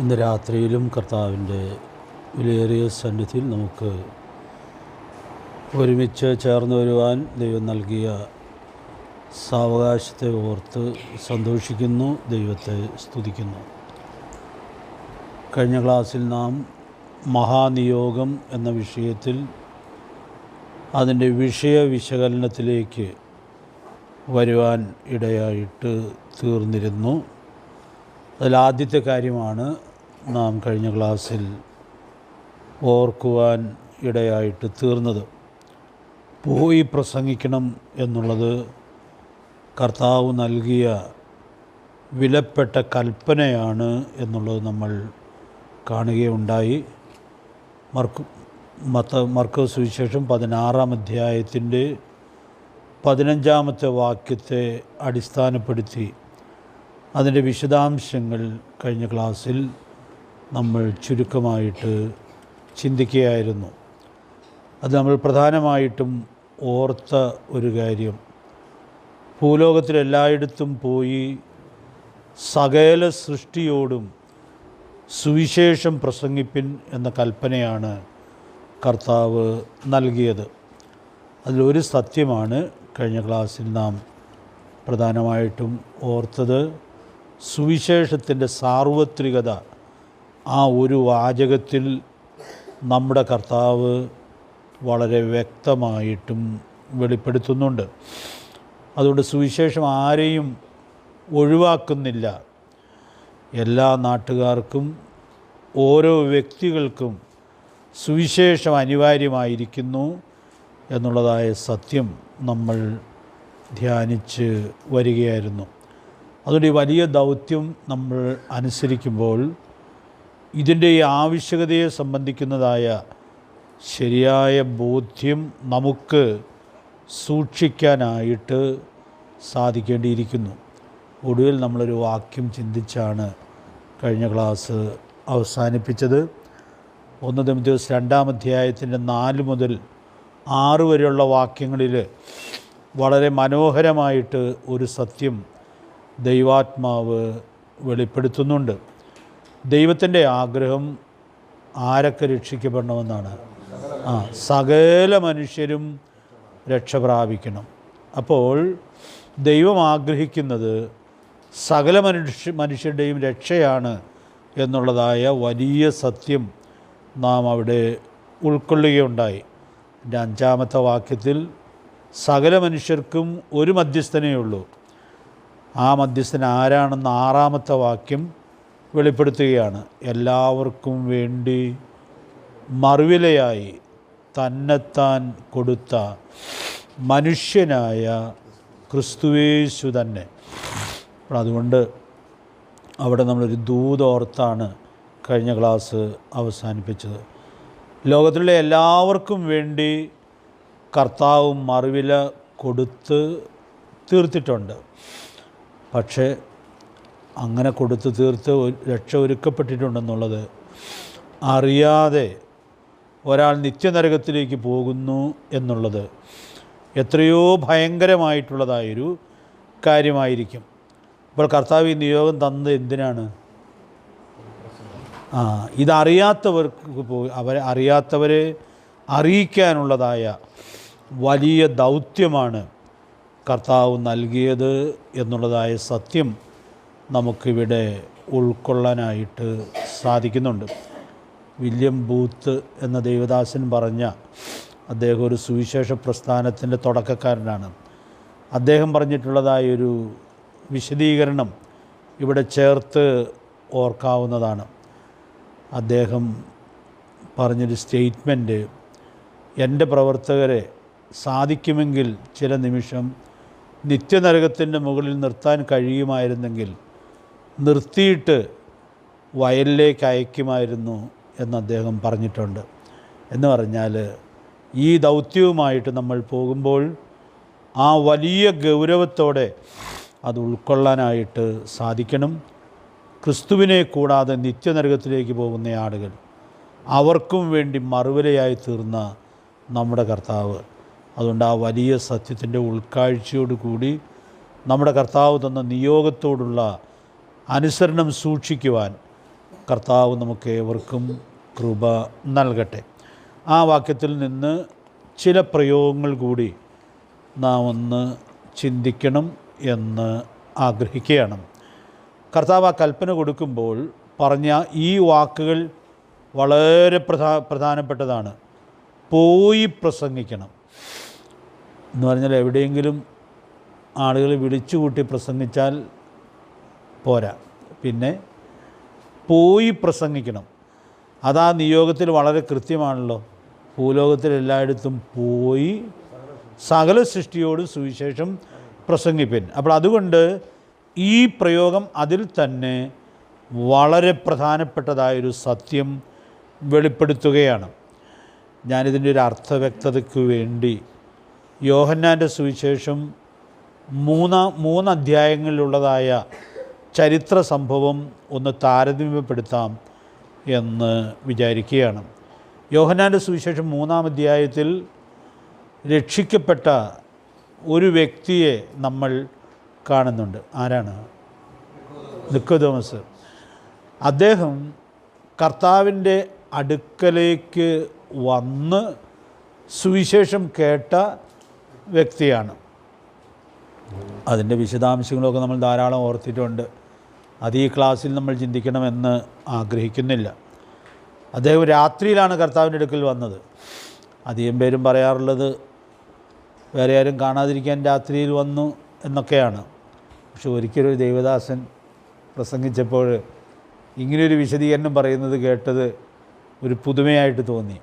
ഇന്ന് രാത്രിയിലും കർത്താവിൻ്റെ വിലയേറിയ സന്നിധിയിൽ നമുക്ക് ഒരുമിച്ച് ചേർന്ന് വരുവാൻ ദൈവം നൽകിയ സാവകാശത്തെ ഓർത്ത് സന്തോഷിക്കുന്നു, ദൈവത്തെ സ്തുതിക്കുന്നു. കഴിഞ്ഞ ക്ലാസ്സിൽ നാം മഹാനിയോഗം എന്ന വിഷയത്തിൽ അതിൻ്റെ വിഷയ വിശകലനത്തിലേക്ക് വരുവാൻ ഇടയായിട്ട് തീർന്നിരുന്നു. അതിലാദ്യത്തെ കാര്യമാണ് നാം കഴിഞ്ഞ ക്ലാസ്സിൽ ഓർക്കുവാൻ ഇടയായിട്ട് തീർന്നത്. പോയി പ്രസംഗിക്കണം എന്നുള്ളത് കർത്താവ് നൽകിയ വിലപ്പെട്ട കൽപ്പനയാണ് എന്നുള്ളത് നമ്മൾ കാണുകയുണ്ടായി. മർക്കോസ് സുവിശേഷം 16-ാം അധ്യായത്തിൻ്റെ 15-ാമത്തെ വാക്യത്തെ അടിസ്ഥാനപ്പെടുത്തി അതിൻ്റെ വിശദാംശങ്ങൾ കഴിഞ്ഞ ക്ലാസ്സിൽ നമ്മൾ ചുരുക്കമായിട്ട് ചിന്തിക്കുകയായിരുന്നു. അത് നമ്മൾ പ്രധാനമായിട്ടും ഓർത്ത ഒരു കാര്യം, ഭൂലോകത്തിലെല്ലായിടത്തും പോയി സകല സൃഷ്ടിയോടും സുവിശേഷം പ്രസംഗിപ്പിൻ എന്ന കൽപ്പനയാണ് കർത്താവ് നൽകിയത്. അതിലൊരു സത്യമാണ് കഴിഞ്ഞ ക്ലാസ്സിൽ നാം പ്രധാനമായിട്ടും ഓർത്തത്. സുവിശേഷത്തിൻ്റെ സാർവത്രികത ആ ഒരു വാചകത്തിൽ നമ്മുടെ കർത്താവ് വളരെ വ്യക്തമായിട്ടും വെളിപ്പെടുത്തുന്നുണ്ട്. അതുകൊണ്ട് സുവിശേഷം ആരെയും ഒഴിവാക്കുന്നില്ല. എല്ലാ നാട്ടുകാർക്കും ഓരോ വ്യക്തികൾക്കും സുവിശേഷം അനിവാര്യമായിരിക്കുന്നു എന്നുള്ളതായ സത്യം നമ്മൾ ധ്യാനിച്ച് വരികയായിരുന്നു. അതുകൊണ്ട് ഈ വലിയ ദൗത്യം നമ്മൾ അനുസരിക്കുമ്പോൾ ഇതിൻ്റെ ഈ ആവശ്യകതയെ സംബന്ധിക്കുന്നതായ ശരിയായ ബോധ്യം നമുക്ക് സൂക്ഷിക്കാനായിട്ട് സാധിക്കേണ്ടിയിരിക്കുന്നു. ഒടുവിൽ നമ്മളൊരു വാക്യം ചിന്തിച്ചാണ് കഴിഞ്ഞ ക്ലാസ് അവസാനിപ്പിച്ചത്. 1 തിമോഥെയോസ് 2-ാം അധ്യായത്തിൻ്റെ 4 മുതൽ 6 വരെയുള്ള വാക്യങ്ങളിൽ വളരെ മനോഹരമായിട്ട് ഒരു സത്യം ദൈവാത്മാവ് വെളിപ്പെടുത്തുന്നുണ്ട്. ദൈവത്തിൻ്റെ ആഗ്രഹം ആരൊക്കെ രക്ഷിക്കപ്പെടണമെന്നാണ്? സകല മനുഷ്യരും രക്ഷ പ്രാപിക്കണം. അപ്പോൾ ദൈവം ആഗ്രഹിക്കുന്നത് സകല മനുഷ്യരുടെയും രക്ഷയാണ് എന്നുള്ളതായ വലിയ സത്യം നാം അവിടെ ഉൾക്കൊള്ളുകയുണ്ടായി. എൻ്റെ 5-ാമത്തെ വാക്യത്തിൽ സകല മനുഷ്യർക്കും ഒരു മധ്യസ്ഥനേ ഉള്ളൂ. ആ മധ്യസ്ഥൻ ആരാണെന്ന് 6-ാമത്തെ വാക്യം വെളിപ്പെടുത്തുകയാണ്. എല്ലാവർക്കും വേണ്ടി മറുവിലയായി തന്നെത്താൻ കൊടുത്ത മനുഷ്യനായ ക്രിസ്തുയേശു തന്നെ. അതുകൊണ്ട് അവിടെ നമ്മളൊരു ദൂതോർത്താണ് കഴിഞ്ഞ ക്ലാസ് അവസാനിപ്പിച്ചത്. ലോകത്തിലുള്ള എല്ലാവർക്കും വേണ്ടി കർത്താവ് മറുവില കൊടുത്ത് തീർത്തിട്ടുണ്ട്. പക്ഷേ അങ്ങനെ കൊടുത്ത് തീർത്ത് രക്ഷ ഒരുക്കപ്പെട്ടിട്ടുണ്ടെന്നുള്ളത് അറിയാതെ ഒരാൾ നിത്യനരകത്തിലേക്ക് പോകുന്നു എന്നുള്ളത് എത്രയോ ഭയങ്കരമായിട്ടുള്ളതായൊരു കാര്യമായിരിക്കും. അപ്പോൾ കർത്താവ് ഈ നിയോഗം തന്നത് എന്തിനാണ്? ഇതറിയാത്തവർക്ക് അറിയാത്തവരെ അറിയിക്കാനുള്ളതായ വലിയ ദൗത്യമാണ് കർത്താവ് നൽകിയത് എന്നുള്ളതായ സത്യം നമുക്കിവിടെ ഉൾക്കൊള്ളാനായിട്ട് സാധിക്കുന്നുണ്ട്. വില്യം ബൂത്ത് എന്ന ദൈവദാസൻ പറഞ്ഞ, അദ്ദേഹം ഒരു സുവിശേഷ പ്രസ്ഥാനത്തിൻ്റെ തുടക്കക്കാരനാണ്. അദ്ദേഹം പറഞ്ഞിട്ടുള്ളതായൊരു വിശദീകരണം ഇവിടെ ചേർത്ത് ഓർക്കാവുന്നതാണ്. അദ്ദേഹം പറഞ്ഞൊരു സ്റ്റേറ്റ്മെൻറ്റ്, എൻ്റെ പ്രവർത്തകരെ സാധിക്കുമെങ്കിൽ ചില നിമിഷം നിത്യനരകത്തിൻ്റെ മുകളിൽ നിർത്താൻ കഴിയുമായിരുന്നെങ്കിൽ നിർത്തിയിട്ട് വയലിലേക്ക് അയക്കുമായിരുന്നു എന്ന് അദ്ദേഹം പറഞ്ഞിട്ടുണ്ട്. എന്ന് പറഞ്ഞാൽ ഈ ദൗത്യവുമായിട്ട് നമ്മൾ പോകുമ്പോൾ ആ വലിയ ഗൗരവത്തോടെ അത് ഉൾക്കൊള്ളാനായിട്ട് സാധിക്കണം. ക്രിസ്തുവിനെ കൂടാതെ നിത്യനരകത്തിലേക്ക് പോകുന്ന ആളുകൾ, അവർക്കും വേണ്ടി മറുവിലയായി തീർന്ന നമ്മുടെ കർത്താവ്. അതുകൊണ്ട് ആ വലിയ സത്യത്തിൻ്റെ ഉൾക്കാഴ്ചയോടുകൂടി നമ്മുടെ കർത്താവ് തന്ന നിയോഗത്തോടുള്ള അനുസരണം സൂക്ഷിക്കുവാൻ കർത്താവ് നമുക്കേവർക്കും കൃപ നൽകട്ടെ. ആ വാക്യത്തിൽ നിന്ന് ചില പ്രയോഗങ്ങൾ കൂടി നാം ഒന്ന് ചിന്തിക്കണം എന്ന് ആഗ്രഹിക്കുകയാണ്. കർത്താവ് ആ കൽപ്പന കൊടുക്കുമ്പോൾ പറഞ്ഞ ഈ വാക്കുകൾ വളരെ പ്രധാനപ്പെട്ടതാണ്. പോയി പ്രസംഗിക്കണം എന്ന് പറഞ്ഞാൽ എവിടെയെങ്കിലും ആളുകൾ വിളിച്ചുകൂട്ടി പ്രസംഗിച്ചാൽ പോരാ, പിന്നെ പോയി പ്രസംഗിക്കണം. അതാ നിയോഗത്തിൽ വളരെ കൃത്യമാണല്ലോ. ഭൂലോകത്തിൽ എല്ലായിടത്തും പോയി സകല സൃഷ്ടിയോട് സുവിശേഷം പ്രസംഗിപ്പിൻ. അപ്പോൾ അതുകൊണ്ട് ഈ പ്രയോഗം അതിൽ തന്നെ വളരെ പ്രധാനപ്പെട്ടതായൊരു സത്യം വെളിപ്പെടുത്തുകയാണ്. ഞാനിതിൻ്റെ ഒരു അർത്ഥവ്യക്തതയ്ക്ക് വേണ്ടി യോഹന്നാൻ്റെ സുവിശേഷം മൂന്ന് അധ്യായങ്ങളിലുള്ളതായ ചരിത്ര സംഭവം ഒന്ന് താരതമ്യപ്പെടുത്താം എന്ന് വിചാരിക്കുകയാണ്. യോഹന്നാൻ്റെ സുവിശേഷം 3-ാം അധ്യായത്തിൽ രക്ഷിക്കപ്പെട്ട ഒരു വ്യക്തിയെ നമ്മൾ കാണുന്നുണ്ട്. ആരാണ്? നിക്കോദോമസ്. അദ്ദേഹം കർത്താവിൻ്റെ അടുക്കലേക്ക് വന്ന് സുവിശേഷം കേട്ട വ്യക്തിയാണ്. അതിൻ്റെ വിശദാംശങ്ങളൊക്കെ നമ്മൾ ധാരാളം ഓർത്തിട്ടുണ്ട്. അത് ഈ ക്ലാസ്സിൽ നമ്മൾ ചിന്തിക്കണമെന്ന് ആഗ്രഹിക്കുന്നില്ല. അദ്ദേഹം രാത്രിയിലാണ് കർത്താവിൻ്റെ അടുക്കൽ വന്നത്. അധികം പേരും പറയാറുള്ളത് വേറെ ആരും കാണാതിരിക്കാൻ രാത്രിയിൽ വന്നു എന്നൊക്കെയാണ്. പക്ഷെ ഒരിക്കലൊരു ദൈവദാസൻ പ്രസംഗിച്ചപ്പോൾ ഇങ്ങനെയൊരു വിശദീകരണം പറയുന്നത് കേട്ടത് ഒരു പുതുമയായിട്ട് തോന്നി.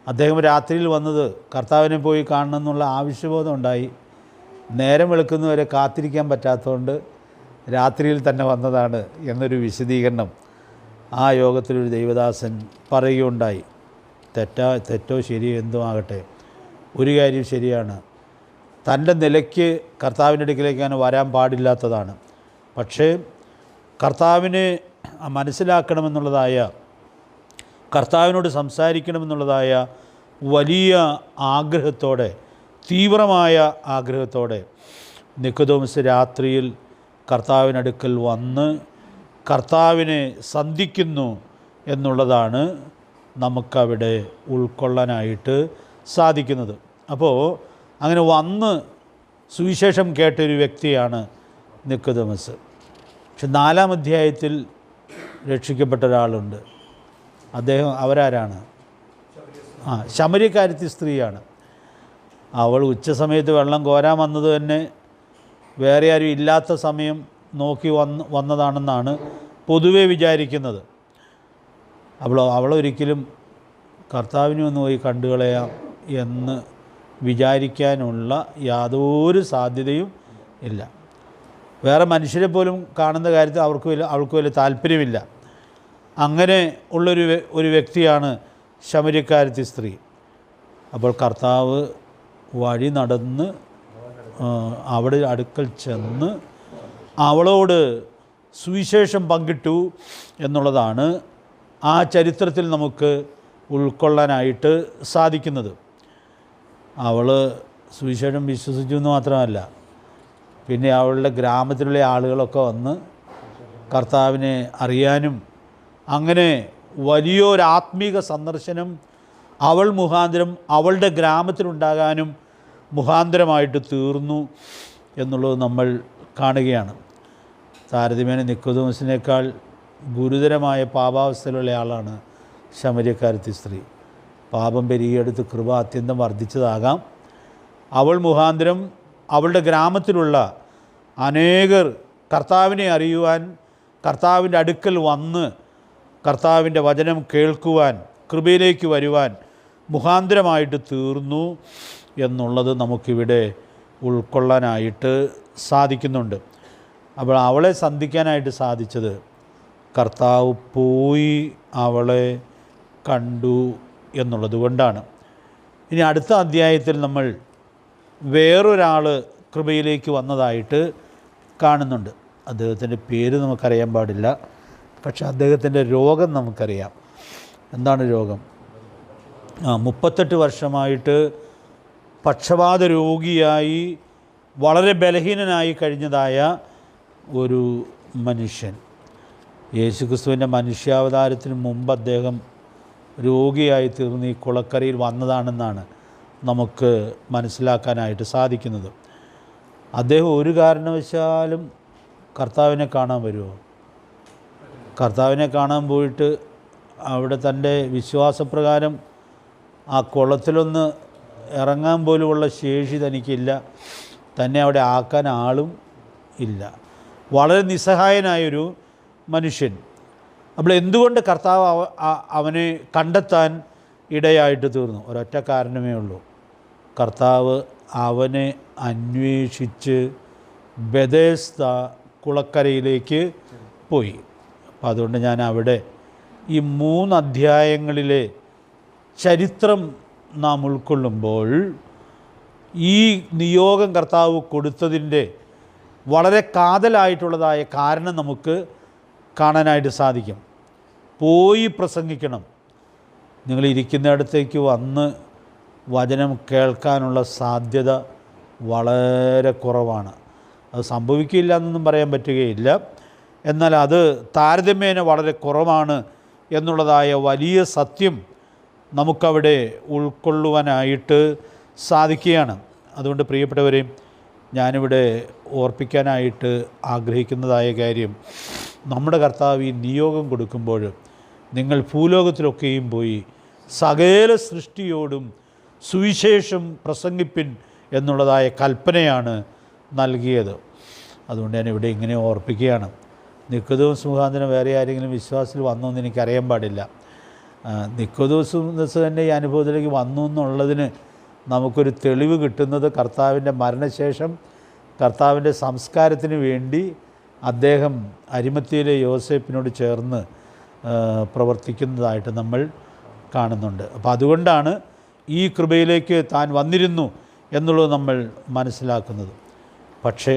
അദ്ദേഹം രാത്രിയിൽ വന്നത് കർത്താവിനെ പോയി കാണണം എന്നുള്ള ആവശ്യബോധം ഉണ്ടായി. നേരം വെളുക്കുന്നവരെ കാത്തിരിക്കാൻ പറ്റാത്തതുകൊണ്ട് രാത്രിയിൽ തന്നെ വന്നതാണ് എന്നൊരു വിശദീകരണം ആ യോഗത്തിലൊരു ദൈവദാസൻ പറയുകയുണ്ടായി. തെറ്റോ ശരിയോ എന്തോ ആകട്ടെ, ഒരു കാര്യം ശരിയാണ്. തൻ്റെ നിലയ്ക്ക് കർത്താവിൻ്റെ അടുക്കിലേക്ക് വരാൻ പാടില്ലാത്തതാണ്. പക്ഷേ കർത്താവിനെ മനസ്സിലാക്കണമെന്നുള്ളതായ, കർത്താവിനോട് സംസാരിക്കണമെന്നുള്ളതായ വലിയ ആഗ്രഹത്തോടെ, തീവ്രമായ ആഗ്രഹത്തോടെ നിക്കോദോമസ് രാത്രിയിൽ കർത്താവിനടുക്കൽ വന്ന് കർത്താവിനെ സന്ധിക്കുന്നു എന്നുള്ളതാണ് നമുക്കവിടെ ഉൾക്കൊള്ളാനായിട്ട് സാധിക്കുന്നത്. അപ്പോൾ അങ്ങനെ വന്ന് സുവിശേഷം കേട്ടൊരു വ്യക്തിയാണ് നിക്കോദോമസ്. പക്ഷെ 4-ാം അധ്യായത്തിൽ രക്ഷിക്കപ്പെട്ട ഒരാളുണ്ട്. അവരാരാണ്? ശമര്യക്കാരത്തി സ്ത്രീയാണ്. അവൾ ഉച്ചസമയത്ത് വെള്ളം കോരാൻ വന്നത് തന്നെ വേറെ ആരും ഇല്ലാത്ത സമയം നോക്കി വന്നതാണെന്നാണ് പൊതുവെ വിചാരിക്കുന്നത്. അവളൊരിക്കലും കർത്താവിനെ ഒന്ന് പോയി കണ്ടുകളയാം എന്ന് വിചാരിക്കാനുള്ള യാതൊരു സാധ്യതയും ഇല്ല. വേറെ മനുഷ്യരെ പോലും കാണുന്ന കാര്യത്തിൽ അവൾക്ക് വലിയ താല്പര്യമില്ല. അങ്ങനെ ഒരു വ്യക്തിയാണ് ശമര്യക്കാരത്തി സ്ത്രീ. അപ്പോൾ കർത്താവ് വഴി നടന്ന് അവിടെ അടുക്കൽ ചെന്ന് അവളോട് സുവിശേഷം പങ്കിട്ടു എന്നുള്ളതാണ് ആ ചരിത്രത്തിൽ നമുക്ക് ഉൾക്കൊള്ളാനായിട്ട് സാധിക്കുന്നത്. അവൾ സുവിശേഷം വിശ്വസിച്ചു എന്ന് മാത്രമല്ല, പിന്നെ അവളുടെ ഗ്രാമത്തിലുള്ള ആളുകളൊക്കെ വന്ന് കർത്താവിനെ അറിയാനും അങ്ങനെ വലിയൊരാത്മീക സന്ദർശനം അവൾ മുഖാന്തരം അവളുടെ ഗ്രാമത്തിലുണ്ടാകാനും മുഖാന്തരമായിട്ട് തീർന്നു എന്നുള്ളത് നമ്മൾ കാണുകയാണ്. താരതമ്യേന നിക്കോദോമസിനേക്കാൾ ഗുരുതരമായ പാപാവസ്ഥയിലുള്ള ആളാണ് ശമര്യക്കാരത്തി സ്ത്രീ. പാപം പെരുകിയെടുത്ത് കൃപ അത്യന്തം വർദ്ധിച്ചതാകാം. അവൾ മുഖാന്തരം അവളുടെ ഗ്രാമത്തിലുള്ള അനേകർ കർത്താവിനെ അറിയുവാൻ, കർത്താവിൻ്റെ അടുക്കൽ വന്ന് കർത്താവിൻ്റെ വചനം കേൾക്കുവാൻ, കൃപയിലേക്ക് വരുവാൻ മുഖാന്തരമായിട്ട് തീർന്നു എന്നുള്ളത് നമുക്കിവിടെ ഉൾക്കൊള്ളാനായിട്ട് സാധിക്കുന്നുണ്ട്. അപ്പോൾ അവളെ സന്ധിക്കാനായിട്ട് സാധിച്ചത് കർത്താവ് പോയി അവളെ കണ്ടു എന്നുള്ളത് കൊണ്ടാണ്. ഇനി അടുത്ത അധ്യായത്തിൽ നമ്മൾ വേറൊരാൾ കൃപയിലേക്ക് വന്നതായിട്ട് കാണുന്നുണ്ട്. അദ്ദേഹത്തിൻ്റെ പേര് നമുക്കറിയാൻ പാടില്ല, പക്ഷെ അദ്ദേഹത്തിൻ്റെ രോഗം നമുക്കറിയാം. എന്താണ് രോഗം? 38 വർഷമായിട്ട് പക്ഷപാത രോഗിയായി വളരെ ബലഹീനനായി കഴിഞ്ഞതായ ഒരു മനുഷ്യൻ. യേശുക്രിസ്തുവിൻ്റെ മനുഷ്യാവതാരത്തിന് മുമ്പ് അദ്ദേഹം രോഗിയായി തീർന്ന് ഈ കുളക്കരയിൽ വന്നതാണെന്നാണ് നമുക്ക് മനസ്സിലാക്കാനായിട്ട് സാധിക്കുന്നത്. അദ്ദേഹം ഒരു കാരണവശാലും കർത്താവിനെ കാണാൻ വരുമോ? കർത്താവിനെ കാണാൻ പോയിട്ട് അവിടെ തൻ്റെ വിശ്വാസപ്രകാരം ആ കുളത്തിലൊന്ന് ഇറങ്ങാൻ പോലുമുള്ള ശേഷി തനിക്കില്ല, തന്നെ അവിടെ ആക്കാൻ ആളും ഇല്ല. വളരെ നിസ്സഹായനായൊരു മനുഷ്യൻ. അപ്പോൾ എന്തുകൊണ്ട് കർത്താവ് അവനെ കണ്ടെത്താൻ ഇടയായിട്ട് തീർന്നു? ഒരൊറ്റ കാരണമേ ഉള്ളൂ. കർത്താവ് അവനെ അന്വേഷിച്ച് ബെഥെസ്ദ കുളക്കരയിലേക്ക് പോയി. അപ്പോൾ അതുകൊണ്ട് ഞാൻ അവിടെ ഈ 3 അധ്യായങ്ങളിലെ ചരിത്രം നാം ഉൾക്കൊള്ളുമ്പോൾ ഈ നിയോഗം കർത്താവ് കൊടുത്തതിൻ്റെ വളരെ കാതലായിട്ടുള്ളതായ കാരണം നമുക്ക് കാണാനായിട്ട് സാധിക്കും. പോയി പ്രസംഗിക്കണം. നിങ്ങൾ ഇരിക്കുന്നിടത്തേക്ക് വന്ന് വചനം കേൾക്കാനുള്ള സാധ്യത വളരെ കുറവാണ്. അത് സംഭവിക്കില്ല എന്നൊന്നും പറയാൻ പറ്റുകയില്ല. എന്നാൽ അത് താരതമ്യേന വളരെ കുറവാണ് എന്നുള്ളതായ വലിയ സത്യം നമുക്കവിടെ ഉൾക്കൊള്ളുവാനായിട്ട് സാധിക്കുകയാണ്. അതുകൊണ്ട് പ്രിയപ്പെട്ടവരെ, ഞാനിവിടെ ഓർപ്പിക്കാനായിട്ട് ആഗ്രഹിക്കുന്നതായ കാര്യം, നമ്മുടെ കർത്താവ് ഈ നിയോഗം കൊടുക്കുമ്പോൾ നിങ്ങൾ ഭൂലോകത്തിലൊക്കെയും പോയി സകല സൃഷ്ടിയോടും സുവിശേഷം പ്രസംഗിപ്പിൻ എന്നുള്ളതായ കൽപ്പനയാണ് നൽകിയത്. അതുകൊണ്ട് ഞാനിവിടെ ഇങ്ങനെ ഓർപ്പിക്കുകയാണ്. നിക്കോദോസ് മുഖാന്തരം വേറെ ആരെങ്കിലും വിശ്വാസത്തിൽ വന്നു എന്ന് എനിക്കറിയാൻ പാടില്ല. നിക്കോദോസ് തന്നെ ഈ അനുഭവത്തിലേക്ക് വന്നു എന്നുള്ളതിന് നമുക്കൊരു തെളിവ് കിട്ടുന്നത് കർത്താവിൻ്റെ മരണശേഷം കർത്താവിൻ്റെ സംസ്കാരത്തിന് വേണ്ടി അദ്ദേഹം അരിമത്യയിലെ യോസേപ്പിനോട് ചേർന്ന് പ്രവർത്തിക്കുന്നതായിട്ട് നമ്മൾ കാണുന്നുണ്ട്. അപ്പോൾ അതുകൊണ്ടാണ് ഈ കൃപയിലേക്ക് താൻ വന്നിരുന്നു എന്നുള്ളത് നമ്മൾ മനസ്സിലാക്കുന്നത്. പക്ഷേ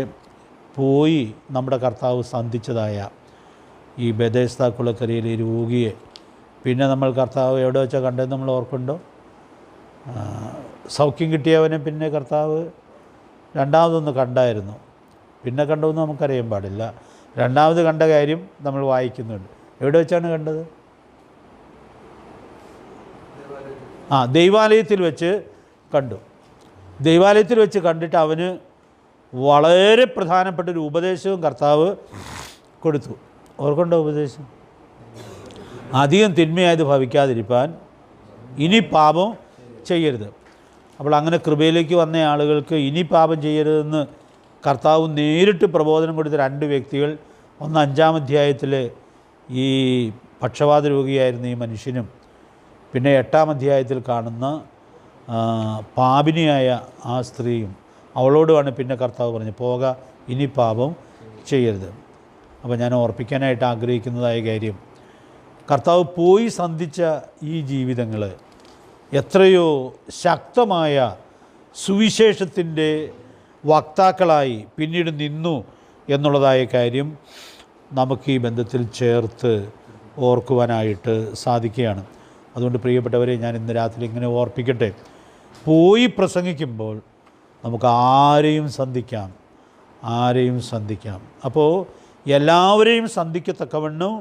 പോയി നമ്മുടെ കർത്താവ് സന്ധിച്ചതായ ഈ ബെഥെസ്ദ കുളക്കരയിലെ രോഗിയെ പിന്നെ നമ്മൾ കർത്താവ് എവിടെ വെച്ചാൽ കണ്ടതെന്ന് നമ്മൾ ഓർക്കുന്നുണ്ടോ? സൗഖ്യം കിട്ടിയവനെ പിന്നെ കർത്താവ് രണ്ടാമതൊന്ന് കണ്ടായിരുന്നു. പിന്നെ കണ്ടതെന്ന് നമുക്കറിയാൻ പാടില്ല. രണ്ടാമത് കണ്ട കാര്യം നമ്മൾ വായിക്കുന്നുണ്ട്. എവിടെ വെച്ചാണ് കണ്ടത്? ദൈവാലയത്തിൽ വെച്ച് കണ്ടു. ദൈവാലയത്തിൽ വെച്ച് കണ്ടിട്ട് അവന് വളരെ പ്രധാനപ്പെട്ടൊരു ഉപദേശവും കർത്താവ് കൊടുത്തു. ഓർക്കൊണ്ടോ ഉപദേശം? അധികം തിന്മയായത് ഭവിക്കാതിരിപ്പാൻ ഇനി പാപം ചെയ്യരുത്. അപ്പോൾ അങ്ങനെ കൃപയിലേക്ക് വന്ന ആളുകൾക്ക് ഇനി പാപം ചെയ്യരുതെന്ന് കർത്താവ് നേരിട്ട് പ്രബോധനം കൊടുത്ത 2 വ്യക്തികൾ, ഒന്ന് 5-ാം അധ്യായത്തിലെ ഈ പക്ഷവാത രോഗിയായിരുന്ന ഈ മനുഷ്യനും, പിന്നെ 8-ാം അധ്യായത്തിൽ കാണുന്ന പാപിനിയായ ആ സ്ത്രീയും. അവളോടുമാണ് പിന്നെ കർത്താവ് പറഞ്ഞു, പോക, ഇനി പാപം ചെയ്യരുത്. അപ്പോൾ ഞാൻ ഓർപ്പിക്കാനായിട്ട് ആഗ്രഹിക്കുന്നതായ കാര്യം, കർത്താവ് പോയി സന്ധിച്ച ഈ ജീവിതങ്ങൾ എത്രയോ ശക്തമായ സുവിശേഷത്തിൻ്റെ വക്താക്കളായി പിന്നീട് നിന്നു എന്നുള്ളതായ കാര്യം നമുക്ക് ഈ ബന്ധത്തിൽ ചേർത്ത് ഓർക്കുവാനായിട്ട് സാധിക്കുകയാണ്. അതുകൊണ്ട് പ്രിയപ്പെട്ടവരെ, ഞാൻ ഇന്ന് രാത്രി ഇങ്ങനെ ഓർപ്പിക്കട്ടെ, പോയി പ്രസംഗിക്കുമ്പോൾ നമുക്ക് ആരെയും സന്ധിക്കാം. അപ്പോൾ എല്ലാവരെയും സന്ധിക്കത്തക്കവണ്ണം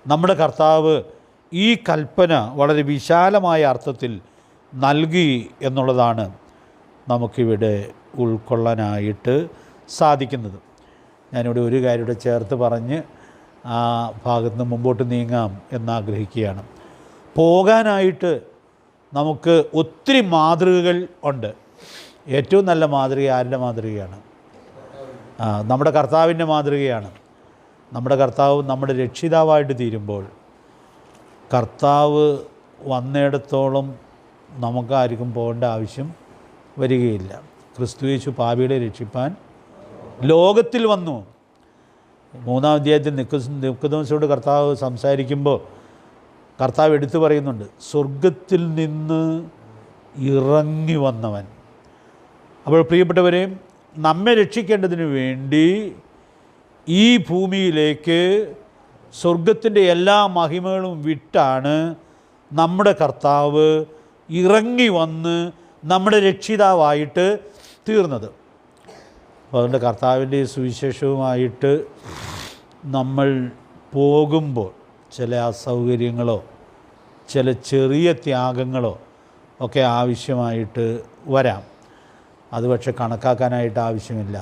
നമ്മുടെ കർത്താവ് ഈ കൽപ്പന വളരെ വിശാലമായ അർത്ഥത്തിൽ നൽകി എന്നുള്ളതാണ് നമുക്കിവിടെ ഉൾക്കൊള്ളാനായിട്ട് സാധിക്കുന്നത്. ഞാനിവിടെ ഒരു കാര്യം ചേർത്ത് പറഞ്ഞ് ആ ഭാഗത്ത് നിന്ന് മുമ്പോട്ട് നീങ്ങാം എന്നാഗ്രഹിക്കുകയാണ്. പോകാനായിട്ട് നമുക്ക് ഒത്തിരി മാതൃകകൾ ഉണ്ട്. ഏറ്റവും നല്ല മാതൃക ആരുടെ മാതൃകയാണ്? നമ്മുടെ കർത്താവിൻ്റെ മാതൃകയാണ്. നമ്മുടെ കർത്താവ് നമ്മുടെ രക്ഷിതാവായിട്ട് തീരുമ്പോൾ കർത്താവ് വന്നിടത്തോളം നമുക്കാർക്കും പോകേണ്ട ആവശ്യം വരികയില്ല. ക്രിസ്തുയേശു പാപികളെ രക്ഷിപ്പാൻ ലോകത്തിൽ വന്നു. 3-ാം അധ്യായത്തിൽ നിക്കോദോസിനോട് കർത്താവ് സംസാരിക്കുമ്പോൾ കർത്താവ് എടുത്തു പറയുന്നുണ്ട്, സ്വർഗത്തിൽ നിന്ന് ഇറങ്ങി വന്നവൻ. അപ്പോൾ പ്രിയപ്പെട്ടവരെ, നമ്മെ രക്ഷിക്കേണ്ടതിന് വേണ്ടി ഈ ഭൂമിയിലേക്ക് സ്വർഗത്തിൻ്റെ എല്ലാ മഹിമകളും വിട്ടാണ് നമ്മുടെ കർത്താവ് ഇറങ്ങി വന്ന് നമ്മുടെ രക്ഷിതാവായിട്ട് തീർന്നത്. അപ്പോൾ അതുകൊണ്ട് കർത്താവിൻ്റെ സുവിശേഷവുമായിട്ട് നമ്മൾ പോകുമ്പോൾ ചില അസൗകര്യങ്ങളോ ചില ചെറിയ ത്യാഗങ്ങളോ ഒക്കെ ആവശ്യമായിട്ട് വരാം. അത് പക്ഷെ കണക്കാക്കാനായിട്ട് ആവശ്യമില്ല.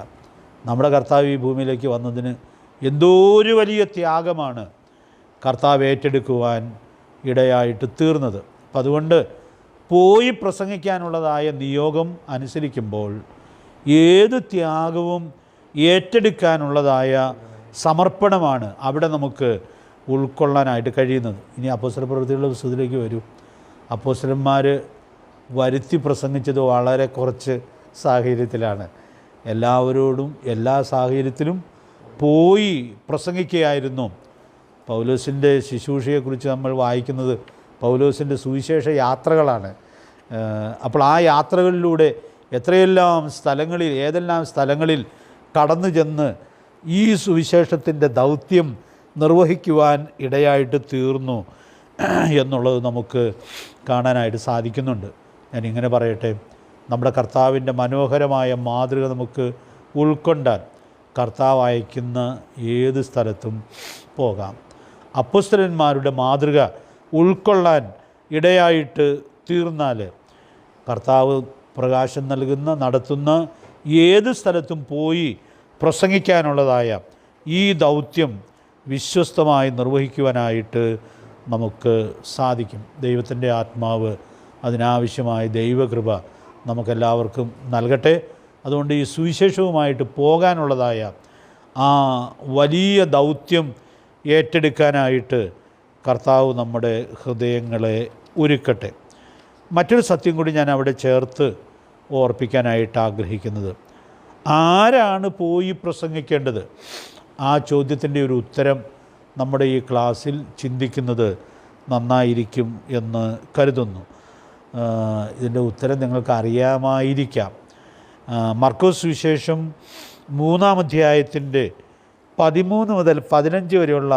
നമ്മുടെ കർത്താവ് ഈ ഭൂമിയിലേക്ക് വന്നതിന് എന്തോ ഒരു വലിയ ത്യാഗമാണ് കർത്താവ് ഏറ്റെടുക്കുവാൻ ഇടയായിട്ട് തീർന്നത്. അപ്പം അതുകൊണ്ട് പോയി പ്രസംഗിക്കാനുള്ളതായ നിയോഗം അനുസരിക്കുമ്പോൾ ഏത് ത്യാഗവും ഏറ്റെടുക്കാനുള്ളതായ സമർപ്പണമാണ് അവിടെ നമുക്ക് ഉൾക്കൊള്ളാനായിട്ട് കഴിയുന്നത്. ഇനി അപ്പോസ്തലപ്രവൃത്തികളുടെ പുസ്തകത്തിലേക്ക് വരൂ. അപ്പോസ്തലന്മാർ വരുത്തി പ്രസംഗിച്ചത് വളരെ കുറച്ച് സാഹചര്യത്തിലാണ്. എല്ലാവരോടും എല്ലാ സാഹചര്യത്തിലും പോയി പ്രസംഗിക്കുകയായിരുന്നു. പൗലോസിൻ്റെ ശുശ്രൂഷയെക്കുറിച്ച് നമ്മൾ വായിക്കുന്നത് പൗലോസിൻ്റെ സുവിശേഷ യാത്രകളാണ്. അപ്പോൾ ആ യാത്രകളിലൂടെ ഏതെല്ലാം സ്ഥലങ്ങളിൽ കടന്നു ചെന്ന് ഈ സുവിശേഷത്തിൻ്റെ ദൗത്യം നിർവഹിക്കുവാൻ ഇടയായിട്ട് തീർന്നു എന്നുള്ളത് നമുക്ക് കാണാനായിട്ട് സാധിക്കുന്നുണ്ട്. ഞാനിങ്ങനെ പറയട്ടെ, നമ്മുടെ കർത്താവിൻ്റെ മനോഹരമായ മാതൃക നമുക്ക് ഉൾക്കൊണ്ടാൽ കർത്താവ് അയക്കുന്ന ഏത് സ്ഥലത്തും പോകാം. അപ്പോസ്തലന്മാരുടെ മാതൃക ഉൾക്കൊള്ളാൻ ഇടയായിട്ട് തീർന്നാൽ കർത്താവ് പ്രകാശം നടത്തുന്ന ഏത് സ്ഥലത്തും പോയി പ്രസംഗിക്കാനുള്ളതായ ഈ ദൗത്യം വിശ്വസ്തമായി നിർവഹിക്കുവാനായിട്ട് നമുക്ക് സാധിക്കും. ദൈവത്തിൻ്റെ ആത്മാവ് അതിനാവശ്യമായ ദൈവകൃപ നമുക്കെല്ലാവർക്കും നൽകട്ടെ. അതുകൊണ്ട് ഈ സുവിശേഷവുമായിട്ട് പോകാനുള്ളതായ ആ വലിയ ദൗത്യം ഏറ്റെടുക്കാനായിട്ട് കർത്താവ് നമ്മുടെ ഹൃദയങ്ങളെ ഒരുക്കട്ടെ. മറ്റൊരു സത്യം കൂടി ഞാൻ അവിടെ ചേർത്ത് ഓർപ്പിക്കാനായിട്ട് ആഗ്രഹിക്കുന്നത്, ആരാണ് പോയി പ്രസംഗിക്കേണ്ടത്? ആ ചോദ്യത്തിൻ്റെ ഒരു ഉത്തരം നമ്മുടെ ഈ ക്ലാസ്സിൽ ചിന്തിക്കുന്നത് നന്നായിരിക്കും എന്ന് കരുതുന്നു. ഇതിൻ്റെ ഉത്തരം നിങ്ങൾക്ക് അറിയാമായിരിക്കാം. മർക്കോസ് സുവിശേഷം 3-ാം അധ്യായത്തിൻ്റെ 13 മുതൽ 15 വരെയുള്ള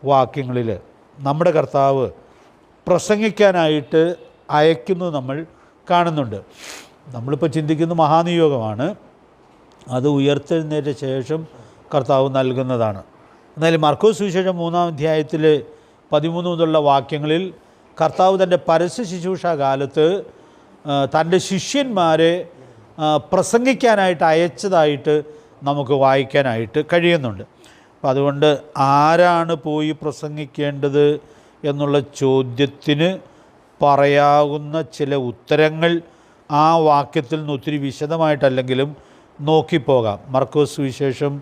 വാക്യങ്ങളിൽ നമ്മുടെ കർത്താവ് പ്രസംഗിക്കാനായിട്ട് അയക്കുന്നത് നമ്മൾ കാണുന്നുണ്ട്. നമ്മളിപ്പോൾ ചിന്തിക്കുന്ന മഹാനിയോഗമാണ്, അത് ഉയർത്തെഴുന്നേറ്റ ശേഷം കർത്താവ് നൽകുന്നതാണ്. എന്നാൽ മർക്കോസ് സുവിശേഷം 3-ാം അധ്യായത്തിൽ 13 മുതലുള്ള വാക്യങ്ങളിൽ കർത്താവ് തൻ്റെ പരസ്യ ശുശ്രൂഷ കാലത്ത് തൻ്റെ ശിഷ്യന്മാരെ പ്രസംഗിക്കാനായിട്ട് അയച്ചതായിട്ട് നമുക്ക് വായിക്കാനായിട്ട് കഴിയുന്നുണ്ട്. അപ്പം അതുകൊണ്ട് ആരാണ് പോയി പ്രസംഗിക്കേണ്ടത് എന്നുള്ള ചോദ്യത്തിന് പറയാവുന്ന ചില ഉത്തരങ്ങൾ ആ വാക്യത്തിൽ നിന്ന് ഒത്തിരി വിശദമായിട്ടല്ലെങ്കിലും നോക്കിപ്പോകാം. മർക്കോസ് സുവിശേഷം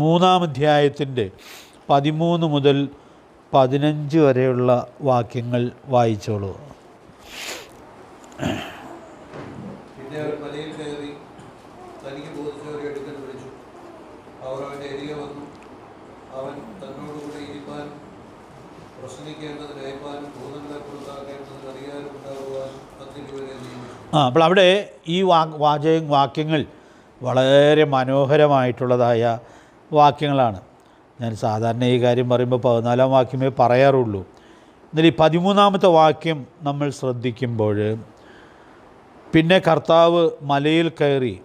3-ാം അധ്യായത്തിൻ്റെ 13 മുതൽ 15 വരെയുള്ള വാക്യങ്ങൾ വായിച്ചോളൂ. പിന്നെ അവൻ മലയിൽ കയറി തനിക്ക് ബോധിച്ചവരെ അടുക്കൽ വിളിച്ചു. അവർ അവൻ്റെ അരികെ വന്നു. അവൻ തന്നോടുകൂടെ ഇരിപ്പാനും പ്രസംഗിക്കേണ്ടതിന് അയപ്പാനും ഭൂതങ്ങളെ പുറത്താക്കേണ്ടതിന് അധികാരം ഉണ്ടാകുവാനും 10 പേരെ നിയമിച്ചു. അപ്പോൾ അവിടെ ഈ വാക്യങ്ങൾ വളരെ മനോഹരമായിട്ടുള്ളതായ വാക്യങ്ങളാണ്. ഞാൻ സാധാരണ ഈ കാര്യം പറയുമ്പോൾ 14-ാം വാക്യമേ പറയാറുള്ളൂ. എന്നാൽ ഈ 13-ാമത്തെ വാക്യം നമ്മൾ ശ്രദ്ധിക്കുമ്പോൾ, പിന്നെ കർത്താവ് മലയിൽ കയറി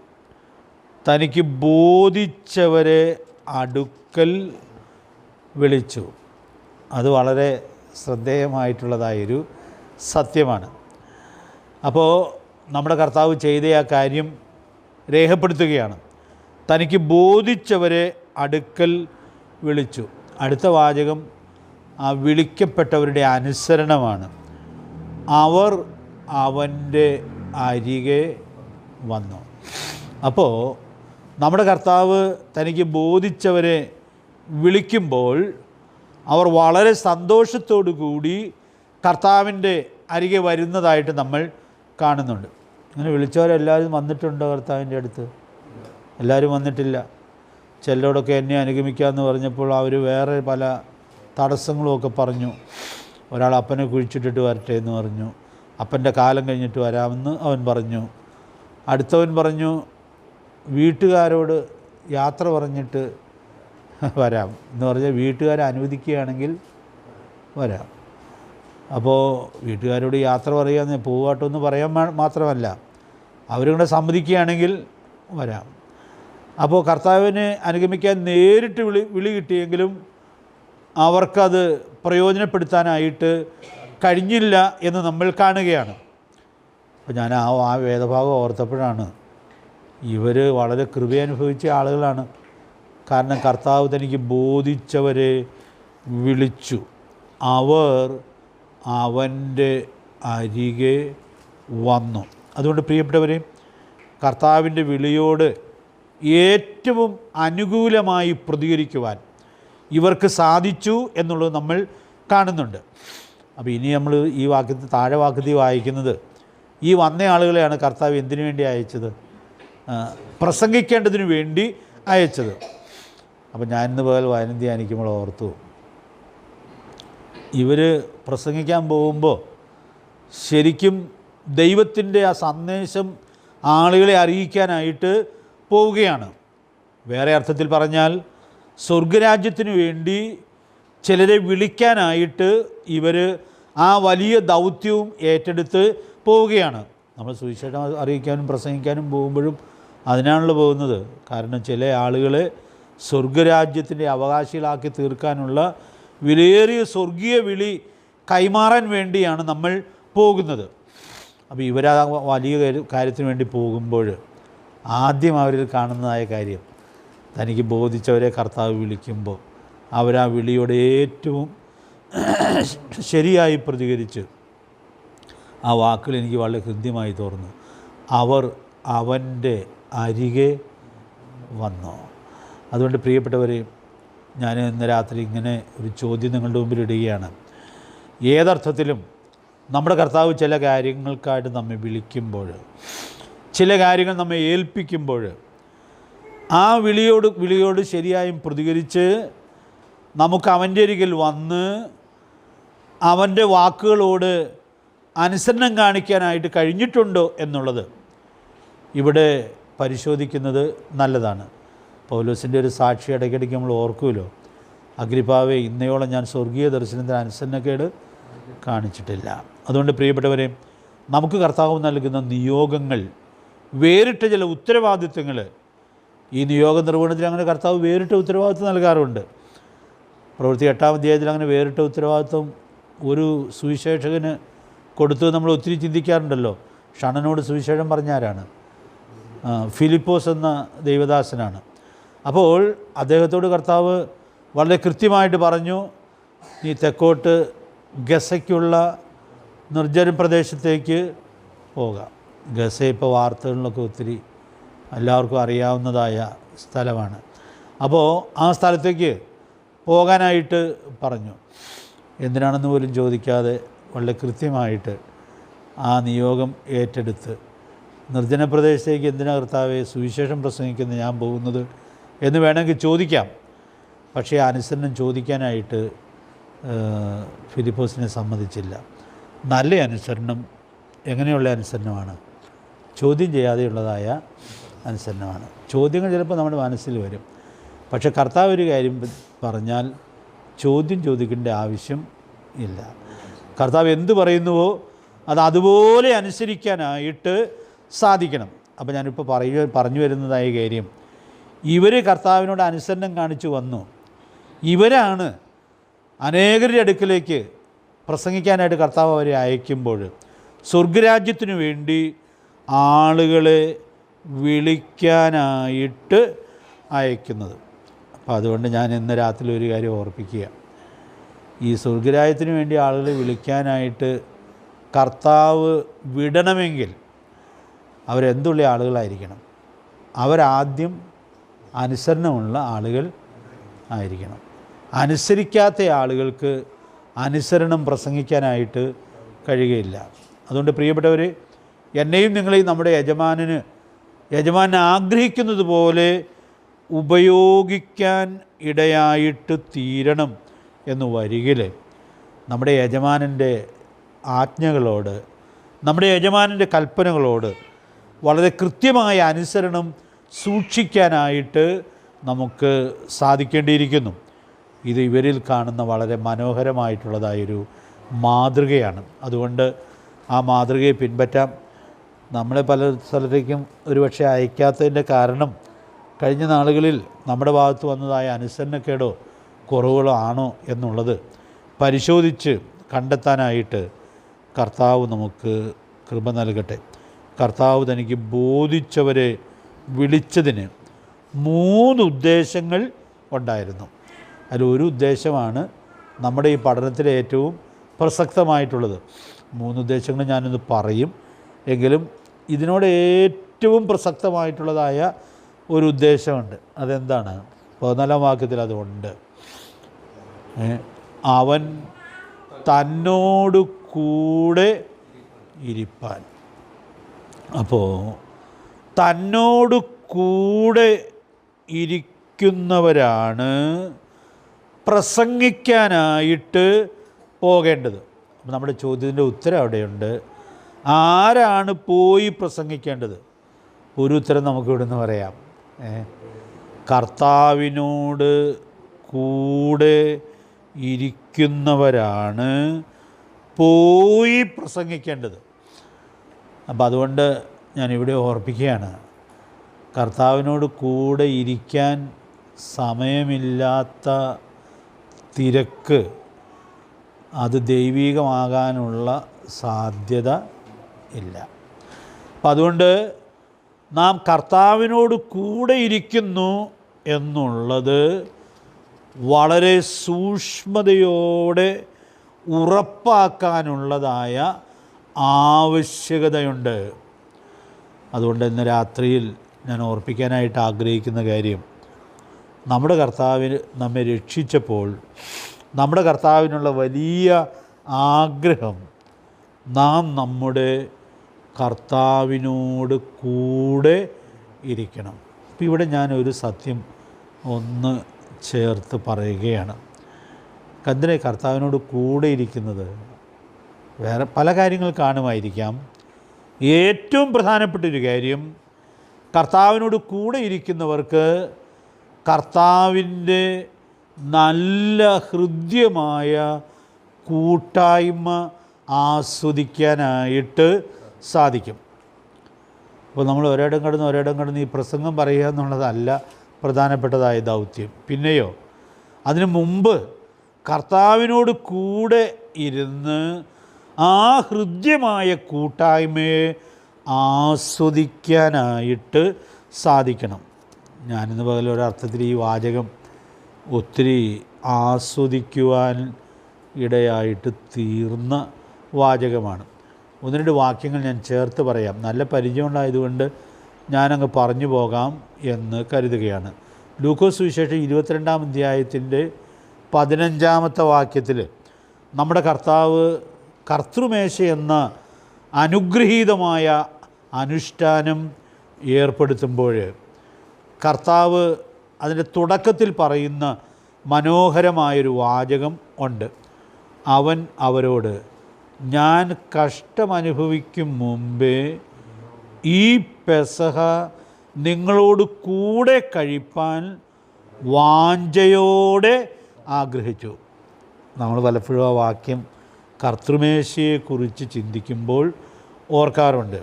തനിക്ക് ബോധിച്ചവരെ അടുക്കൽ വിളിച്ചു. അത് വളരെ ശ്രദ്ധേയമായിട്ടുള്ളതായൊരു സത്യമാണ്. അപ്പോൾ നമ്മുടെ കർത്താവ് ചെയ്ത ആ കാര്യം രേഖപ്പെടുത്തുകയാണ്. തനിക്ക് ബോധിച്ചവരെ അടുക്കൽ വിളിച്ചു. അടുത്ത വാചകം ആ വിളിക്കപ്പെട്ടവരുടെ അനുസരണമാണ്. അവർ അവൻ്റെ അരികെ വന്നു. അപ്പോൾ നമ്മുടെ കർത്താവ് തനിക്ക് ബോധിച്ചവരെ വിളിക്കുമ്പോൾ അവർ വളരെ സന്തോഷത്തോടു കൂടി കർത്താവിൻ്റെ അരികെ വരുന്നതായിട്ട് നമ്മൾ കാണുന്നുണ്ട്. അങ്ങനെ വിളിച്ചവരെല്ലാവരും വന്നിട്ടുണ്ടോ കർത്താവിൻ്റെ അടുത്ത്? എല്ലാവരും വന്നിട്ടില്ല. ചിലരോടൊക്കെ എന്നെ അനുഗമിക്കാമെന്ന് പറഞ്ഞപ്പോൾ അവർ വേറെ പല തടസ്സങ്ങളുമൊക്കെ പറഞ്ഞു. ഒരാൾ അപ്പനെ കുഴിച്ചിട്ടിട്ട് വരട്ടെ എന്ന് പറഞ്ഞു. അപ്പൻ്റെ കാലം കഴിഞ്ഞിട്ട് വരാമെന്ന് അവൻ പറഞ്ഞു. അടുത്തവൻ പറഞ്ഞു വീട്ടുകാരോട് യാത്ര പറഞ്ഞിട്ട് വരാം എന്ന് പറഞ്ഞാൽ വീട്ടുകാരെ അനുവദിക്കുകയാണെങ്കിൽ വരാം. അപ്പോൾ വീട്ടുകാരോട് യാത്ര പറയാമെന്ന് പോവാട്ടോ എന്ന് പറയാൻ മാത്രമല്ല, അവരും കൂടെ സമ്മതിക്കുകയാണെങ്കിൽ വരാം. അപ്പോൾ കർത്താവിനെ അനുഗമിക്കാൻ നേരിട്ട് വിളി കിട്ടിയെങ്കിലും അവർക്കത് പ്രയോജനപ്പെടുത്താനായിട്ട് കഴിഞ്ഞില്ല എന്ന് നമ്മൾ കാണുകയാണ്. അപ്പോൾ ഞാൻ ആ വേദഭാഗം ഓർത്തപ്പോഴാണ് ഇവർ വളരെ കൃപയനുഭവിച്ച ആളുകളാണ്. കാരണം കർത്താവ് തനിക്ക് ബോധിച്ചവരെ വിളിച്ചു, അവർ അവൻ്റെ അരികെ വന്നു. അതുകൊണ്ട് പ്രിയപ്പെട്ടവരെ, കർത്താവിൻ്റെ വിളിയോട് ഏറ്റവും അനുകൂലമായി പ്രതികരിക്കുവാൻ ഇവർക്ക് സാധിച്ചു എന്നുള്ളത് നമ്മൾ കാണുന്നുണ്ട്. അപ്പോൾ ഇനി നമ്മൾ ഈ വാക്യത്തിൽ താഴെ വാക്യത്തിൽ വായിക്കുന്നത്, ഈ വന്ന ആളുകളെയാണ് കർത്താവ് എന്തിനു വേണ്ടി അയച്ചത്? പ്രസംഗിക്കേണ്ടതിന് വേണ്ടി അയച്ചത്. അപ്പോൾ ഞാൻ ഇന്ന് പകൽ വചനം ധ്യാനിക്കുമ്പോൾ ഓർത്തു, ഇവർ പ്രസംഗിക്കാൻ പോകുമ്പോൾ ശരിക്കും ദൈവത്തിൻ്റെ ആ സന്ദേശം ആളുകളെ അറിയിക്കാനായിട്ട് പോവുകയാണ്. വേറെ അർത്ഥത്തിൽ പറഞ്ഞാൽ സ്വർഗരാജ്യത്തിന് വേണ്ടി ചിലരെ വിളിക്കാനായിട്ട് ഇവർ ആ വലിയ ദൗത്യവും ഏറ്റെടുത്ത് പോവുകയാണ്. നമ്മൾ സുവിശേഷം അറിയിക്കാനും പ്രസംഗിക്കാനും പോകുമ്പോഴും അതിനാണല്ലോ പോകുന്നത്. കാരണം ചില ആളുകളെ സ്വർഗരാജ്യത്തിൻ്റെ അവകാശികളാക്കി തീർക്കാനുള്ള വിലയേറിയ സ്വർഗീയ വിളി കൈമാറാൻ വേണ്ടിയാണ് നമ്മൾ പോകുന്നത്. അപ്പോൾ ഇവരാ വലിയ കാര്യത്തിന് വേണ്ടി പോകുമ്പോൾ ആദ്യം അവരിൽ കാണുന്നതായ കാര്യം, തനിക്ക് ബോധിച്ചവരെ കർത്താവ് വിളിക്കുമ്പോൾ അവരാ വിളിയോട് ഏറ്റവും ശരിയായി പ്രതികരിച്ച് ആ വാക്കുകൾ എനിക്ക് വളരെ ഹൃദ്യമായി തോന്നുന്നു. അവർ അവൻ്റെ അരികെ വന്നു. അതുകൊണ്ട് പ്രിയപ്പെട്ടവരെ, ഞാൻ ഇന്ന് രാത്രി ഇങ്ങനെ ഒരു ചോദ്യം നിങ്ങളുടെ മുമ്പിൽ ഇടുകയാണ്. ഏതർത്ഥത്തിലും നമ്മുടെ കർത്താവ് ചില കാര്യങ്ങൾക്കായിട്ട് നമ്മെ വിളിക്കുമ്പോൾ, ചില കാര്യങ്ങൾ നമ്മെ ഏൽപ്പിക്കുമ്പോൾ, ആ വിളിയോട് ശരിയായും പ്രതികരിച്ച് നമുക്ക് അവൻ്റെ അരികിൽ വന്ന് അവൻ്റെ വാക്കുകളോട് അനുസരണം കാണിക്കാനായിട്ട് കഴിഞ്ഞിട്ടുണ്ടോ എന്നുള്ളത് ഇവിടെ പരിശോധിക്കുന്നത് നല്ലതാണ്. പൗലോസിൻ്റെ ഒരു സാക്ഷി ഇടയ്ക്കിടയ്ക്ക് നമ്മൾ ഓർക്കുമല്ലോ, അഗ്രിപ്പാവേ, ഇന്നയോളം ഞാൻ സ്വർഗീയ ദർശനത്തിന് അനുസരണക്കേട് കാണിച്ചിട്ടില്ല. അതുകൊണ്ട് പ്രിയപ്പെട്ടവരെ, നമുക്ക് കർത്താവ് നൽകുന്ന നിയോഗങ്ങൾ, വേറിട്ട ചില ഉത്തരവാദിത്വങ്ങൾ, ഈ നിയോഗ നിർവഹണത്തിൽ അങ്ങനെ കർത്താവ് വേറിട്ട ഉത്തരവാദിത്വം നൽകാറുണ്ട്. പ്രവൃത്തി 8-ാം അധ്യായത്തിൽ അങ്ങനെ വേറിട്ട ഉത്തരവാദിത്വം ഒരു സുവിശേഷകന് കൊടുത്തത് നമ്മൾ ഒത്തിരി ചിന്തിക്കാറുണ്ടല്ലോ. ഷണനോട് സുവിശേഷം പറഞ്ഞ ആരാണ്? ഫിലിപ്പോസ് എന്ന ദൈവദാസനാണ്. അപ്പോൾ അദ്ദേഹത്തോട് കർത്താവ് വളരെ കൃത്യമായിട്ട് പറഞ്ഞു, നീ തെക്കോട്ട് ഗസയ്ക്കുള്ള നിർജ്ജന പ്രദേശത്തേക്ക് പോകാം. ഗസ ഇപ്പോൾ വാർത്തകളിലൊക്കെ ഒത്തിരി എല്ലാവർക്കും അറിയാവുന്നതായ സ്ഥലമാണ്. അപ്പോൾ ആ സ്ഥലത്തേക്ക് പോകാനായിട്ട് പറഞ്ഞു. എന്തിനാണെന്ന് പോലും ചോദിക്കാതെ വളരെ കൃത്യമായിട്ട് ആ നിയോഗം ഏറ്റെടുത്ത്, നിർജ്ജന പ്രദേശത്തേക്ക് എന്തിനാ കർത്താവേ സുവിശേഷം പ്രസംഗിക്കുന്ന ഞാൻ പോകുന്നത് എന്ന് വേണമെങ്കിൽ ചോദിക്കാം. പക്ഷേ അനുസരണം ചോദിക്കാനായിട്ട് ഫിലിപ്പോസിനെ സമ്മതിച്ചില്ല. നല്ല അനുസരണം എങ്ങനെയുള്ള അനുസരണമാണ്? ചോദ്യം ചെയ്യാതെയുള്ളതായ അനുസരണമാണ്. ചോദ്യങ്ങൾ ചിലപ്പോൾ നമ്മുടെ മനസ്സിൽ വരും. പക്ഷേ കർത്താവ് ഒരു കാര്യം പറഞ്ഞാൽ ചോദ്യം ചോദിക്കേണ്ട ആവശ്യം ഇല്ല. കർത്താവ് എന്ത് പറയുന്നുവോ അത് അതുപോലെ അനുസരിക്കാനായിട്ട് സാധിക്കണം. അപ്പോൾ ഞാനിപ്പോൾ പറഞ്ഞു വരുന്നതായ കാര്യം, ഇവർ കർത്താവിനോട് അനുസരണം കാണിച്ചു വന്നു. ഇവരാണ് അനേകരുടെ അടുക്കിലേക്ക് പ്രസംഗിക്കാനായിട്ട് കർത്താവ് അവരെ അയക്കുമ്പോൾ സ്വർഗരാജ്യത്തിനു വേണ്ടി ആളുകളെ വിളിക്കാനായിട്ട് അയക്കുന്നത്. അപ്പോൾ അതുകൊണ്ട് ഞാൻ ഇന്ന് രാത്രി ഒരു കാര്യം ഓർപ്പിക്കുക, ഈ സ്വർഗരാജ്യത്തിന് വേണ്ടി ആളുകളെ വിളിക്കാനായിട്ട് കർത്താവ് വിടണമെങ്കിൽ അവരെന്തുള്ള ആളുകളായിരിക്കണം? അവരാദ്യം അനുസരണമുള്ള ആളുകൾ ആയിരിക്കണം. അനുസരിക്കാത്ത ആളുകൾക്ക് അനുസരണം പ്രസംഗിക്കാനായിട്ട് കഴിയുകയില്ല. അതുകൊണ്ട് പ്രിയപ്പെട്ടവർ, എന്നെയും നിങ്ങളെയും നമ്മുടെ യജമാനൻ ആഗ്രഹിക്കുന്നത് പോലെ ഉപയോഗിക്കാൻ ഇടയായിട്ട് തീരണം എന്ന് വരികിൽ നമ്മുടെ യജമാനൻ്റെ ആജ്ഞകളോട്, നമ്മുടെ യജമാനൻ്റെ കൽപ്പനകളോട് വളരെ കൃത്യമായ അനുസരണം സൂക്ഷിക്കാനായിട്ട് നമുക്ക് സാധിക്കേണ്ടിയിരിക്കുന്നു. ഇത് ഇവരിൽ കാണുന്ന വളരെ മനോഹരമായിട്ടുള്ളതായൊരു മാതൃകയാണ്. അതുകൊണ്ട് ആ മാതൃകയെ പിൻപറ്റാം. നമ്മളെ പല സ്ഥലത്തേക്കും ഒരുപക്ഷെ അയക്കാത്തതിൻ്റെ കാരണം കഴിഞ്ഞ നാളുകളിൽ നമ്മുടെ ഭാഗത്ത് വന്നതായ അനുസരണക്കേടോ കുറവുകളാണോ എന്നുള്ളത് പരിശോധിച്ച് കണ്ടെത്താനായിട്ട് കർത്താവ് നമുക്ക് കൃപ നൽകട്ടെ. കർത്താവ് തനിക്ക് ബോധിച്ചവരെ വിളിച്ചതിന് 3 ഉദ്ദേശങ്ങൾ ഉണ്ടായിരുന്നു. അതിലൊരു ഉദ്ദേശമാണ് നമ്മുടെ ഈ പഠനത്തിലെ ഏറ്റവും പ്രസക്തമായിട്ടുള്ളത്. 3 ഉദ്ദേശങ്ങൾ ഞാനൊന്ന് പറയും. എങ്കിലും ഇതിനോട് ഏറ്റവും പ്രസക്തമായിട്ടുള്ളതായ ഒരു ഉദ്ദേശമുണ്ട്. അതെന്താണ്? 14-ാം വാക്യത്തിൽ അതുണ്ട്. അവൻ തന്നോട് കൂടെ ഇരിപ്പാൻ. അപ്പോൾ തന്നോട് കൂടെ ഇരിക്കുന്നവരാണ് പ്രസംഗിക്കാനായിട്ട് പോകേണ്ടത്. അപ്പം നമ്മുടെ ചോദ്യത്തിൻ്റെ ഉത്തരം അവിടെയുണ്ട്. ആരാണ് പോയി പ്രസംഗിക്കേണ്ടത്? ഒരു ഉത്തരം നമുക്ക് ഇവിടുന്ന് പറയാം. കർത്താവിനോട് കൂടെ ഇരിക്കുന്നവരാണ് പോയി പ്രസംഗിക്കേണ്ടത്. അപ്പം അതുകൊണ്ട് ഞാനിവിടെ ഓർപ്പിക്കുകയാണ്, കർത്താവിനോട് കൂടെ ഇരിക്കാൻ സമയമില്ലാത്ത തിരക്ക് അത് ദൈവികമാകാനുള്ള സാധ്യത ഇല്ല. അപ്പം അതുകൊണ്ട് നാം കർത്താവിനോട് കൂടെ ഇരിക്കുന്നു എന്നുള്ളത് വളരെ സൂക്ഷ്മതയോടെ ഉറപ്പാക്കാനുള്ളതായ ആവശ്യകതയുണ്ട്. അതുകൊണ്ട് ഇന്ന് രാത്രിയിൽ ഞാൻ ഓർപ്പിക്കാനായിട്ട് ആഗ്രഹിക്കുന്ന കാര്യം, നമ്മുടെ കർത്താവിന് നമ്മെ രക്ഷിച്ചപ്പോൾ നമ്മുടെ കർത്താവിനുള്ള വലിയ ആഗ്രഹം നാം നമ്മുടെ കർത്താവിനോട് കൂടെ ഇരിക്കണം. ഇപ്പം ഇവിടെ ഞാനൊരു സത്യം ഒന്ന് ചേർത്ത് പറയുകയാണ്. എന്തിനാ കർത്താവിനോട് കൂടെ ഇരിക്കുന്നത്? വേറെ പല കാര്യങ്ങൾ കാണുമായിരിക്കാം. ഏറ്റവും പ്രധാനപ്പെട്ടൊരു കാര്യം, കർത്താവിനോട് കൂടെ ഇരിക്കുന്നവർക്ക് കർത്താവിൻ്റെ നല്ല ഹൃദ്യമായ കൂട്ടായ്മ ആസ്വദിക്കാനായിട്ട് സാധിക്കും. അപ്പോൾ നമ്മൾ ഒരിടം കടന്ന് ഈ പ്രസംഗം പറയുക എന്നുള്ളതല്ല പ്രധാനപ്പെട്ടതായ ദൗത്യം. പിന്നെയോ അതിനു മുമ്പ് കർത്താവിനോട് കൂടെ ഇരുന്ന് ആ ഹൃദ്യമായ കൂട്ടായ്മയെ ആസ്വദിക്കാനായിട്ട് സാധിക്കണം. ഞാനിന്ന് പകൽ ഒരർത്ഥത്തിൽ ഈ വാചകം ഒത്തിരി ആസ്വദിക്കുവാൻ ഇടയായിട്ട് തീർന്ന വാചകമാണ്. 1-2 വാക്യങ്ങൾ ഞാൻ ചേർത്ത് പറയാം. നല്ല പരിചയമുണ്ടായതുകൊണ്ട് ഞാനങ്ങ് പറഞ്ഞു പോകാം എന്ന് കരുതുകയാണ്. ലൂക്കോസ് സുവിശേഷം 22-ാം അധ്യായത്തിൻ്റെ 15-ാമത്തെ വാക്യത്തിൽ നമ്മുടെ കർത്താവ് കർത്തൃമേശ എന്ന അനുഗ്രഹീതമായ അനുഷ്ഠാനം ഏർപ്പെടുത്തുമ്പോൾ കർത്താവ് അതിൻ്റെ തുടക്കത്തിൽ പറയുന്ന മനോഹരമായൊരു വാചകം ഉണ്ട്. അവൻ അവരോട്, ഞാൻ കഷ്ടമനുഭവിക്കും മുമ്പേ ഈ പെസഹ നിങ്ങളോട് കൂടെ കഴിപ്പാൻ വാഞ്ചയോടെ ആഗ്രഹിച്ചു. നമ്മൾ പലപ്പോഴും ആ വാക്യം കർത്തൃമേശയെക്കുറിച്ച് ചിന്തിക്കുമ്പോൾ ഓർക്കാറുണ്ട്.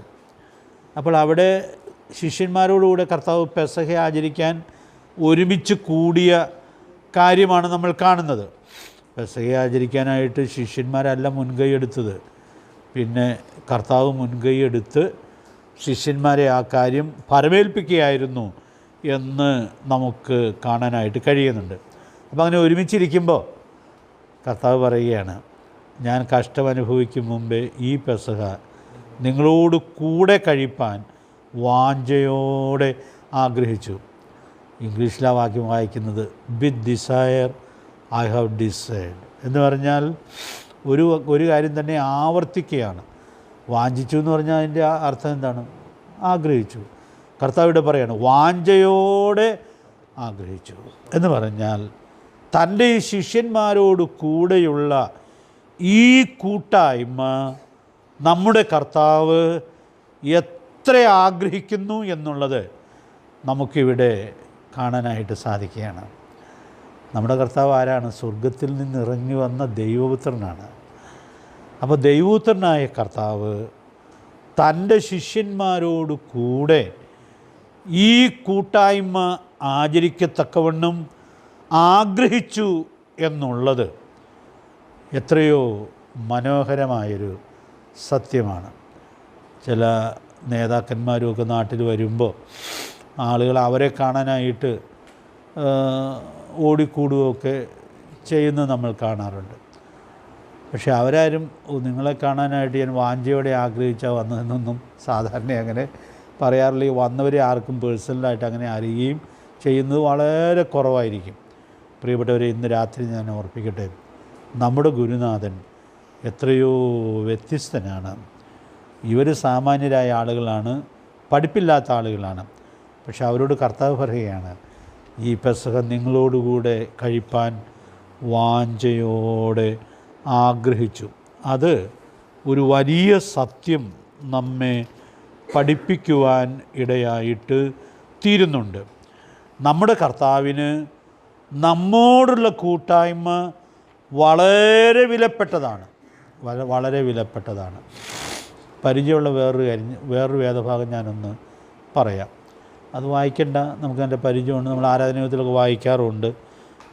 അപ്പോൾ അവിടെ ശിഷ്യന്മാരോടുകൂടെ കർത്താവ് പെസഹ ആചരിക്കാൻ ഒരുമിച്ച് കൂടിയ കാര്യമാണ് നമ്മൾ കാണുന്നത്. പെസഹ ആചരിക്കാനായിട്ട് ശിഷ്യന്മാരല്ല മുൻകൈ എടുത്തത്. പിന്നെ കർത്താവ് മുൻകൈ എടുത്ത് ശിഷ്യന്മാരെ ആ കാര്യം ഫലമേൽപ്പിക്കുകയായിരുന്നു എന്ന് നമുക്ക് കാണാനായിട്ട് കഴിയുന്നുണ്ട്. അപ്പോൾ അങ്ങനെ ഒരുമിച്ചിരിക്കുമ്പോൾ കർത്താവ് പറയുകയാണ്, ഞാൻ കഷ്ടമനുഭവിക്കും മുമ്പേ ഈ പെസഹ നിങ്ങളോട് കൂടെ കഴിപ്പാൻ വാഞ്ചയോടെ ആഗ്രഹിച്ചു. ഇംഗ്ലീഷിലാ വാക്യം വായിക്കുന്നത്, വിത്ത് ഡിസയർ ഐ ഹാവ് ഡിസൈഡ് എന്ന് പറഞ്ഞാൽ ഒരു കാര്യം തന്നെ ആവർത്തിക്കുകയാണ്. വാഞ്ചിച്ചു എന്ന് പറഞ്ഞാൽ അതിൻ്റെ അർത്ഥം എന്താണ്? ആഗ്രഹിച്ചു. കർത്താവിടെ പറയാണ് വാഞ്ചയോടെ ആഗ്രഹിച്ചു എന്ന് പറഞ്ഞാൽ തൻ്റെ ഈ ശിഷ്യന്മാരോട് കൂടെയുള്ള ഈ കൂട്ടായ്മ നമ്മുടെ കർത്താവ് എത്ര ആഗ്രഹിക്കുന്നു എന്നുള്ളത് നമുക്കിവിടെ കാണാനായിട്ട് സാധിക്കുകയാണ്. നമ്മുടെ കർത്താവ് ആരാണ്? സ്വർഗത്തിൽ നിന്ന് ഇറങ്ങി വന്ന ദൈവപുത്രനാണ്. അപ്പോൾ ദൈവപുത്രനായ കർത്താവ് തൻ്റെ ശിഷ്യന്മാരോട് കൂടെ ഈ കൂട്ടായ്മ ആചരിക്കത്തക്കവണ്ണം ആഗ്രഹിച്ചു എന്നുള്ളത് എത്രയോ മനോഹരമായൊരു സത്യമാണ്. ചില നേതാക്കന്മാരുമൊക്കെ നാട്ടിൽ വരുമ്പോൾ ആളുകൾ അവരെ കാണാനായിട്ട് ഓടിക്കൂടുകയൊക്കെ ചെയ്യുന്നത് നമ്മൾ കാണാറുണ്ട്. പക്ഷെ അവരാരും നിങ്ങളെ കാണാനായിട്ട് ഞാൻ വാഞ്ചയോടെ ആഗ്രഹിച്ചാൽ വന്നതെന്നൊന്നും സാധാരണ അങ്ങനെ പറയാറില്ല. വന്നവരെ ആർക്കും പേഴ്സണലായിട്ട് അങ്ങനെ അറിയുകയും ചെയ്യുന്നത് വളരെ കുറവായിരിക്കും. പ്രിയപ്പെട്ടവരെ, ഇന്ന് രാത്രി ഞാൻ ഓർപ്പിക്കട്ടെ, നമ്മുടെ ഗുരുനാഥൻ എത്രയോ വ്യത്യസ്തനാണ്. ഇവർ സാമാന്യരായ ആളുകളാണ്, പഠിപ്പില്ലാത്ത ആളുകളാണ്. പക്ഷെ അവരോട് കർത്താവ് പറയുകയാണ്, ഈ പെസഹ നിങ്ങളോടുകൂടെ കഴിപ്പാൻ വാഞ്ചയോടെ ആഗ്രഹിച്ചു. അത് ഒരു വലിയ സത്യം നമ്മെ പഠിപ്പിക്കുവാൻ ഇടയായിട്ട് തീരുന്നുണ്ട്. നമ്മുടെ കർത്താവിന് നമ്മോടുള്ള കൂട്ടായ്മ വളരെ വിലപ്പെട്ടതാണ്, വളരെ വിലപ്പെട്ടതാണ്. പരിചയമുള്ള വേറൊരു വേദഭാഗം ഞാനൊന്ന് പറയാം. അത് വായിക്കേണ്ട, നമുക്ക് അതിൻ്റെ പരിചയമുണ്ട്, നമ്മൾ ആരാധനാലയത്തിലൊക്കെ വായിക്കാറുണ്ട്.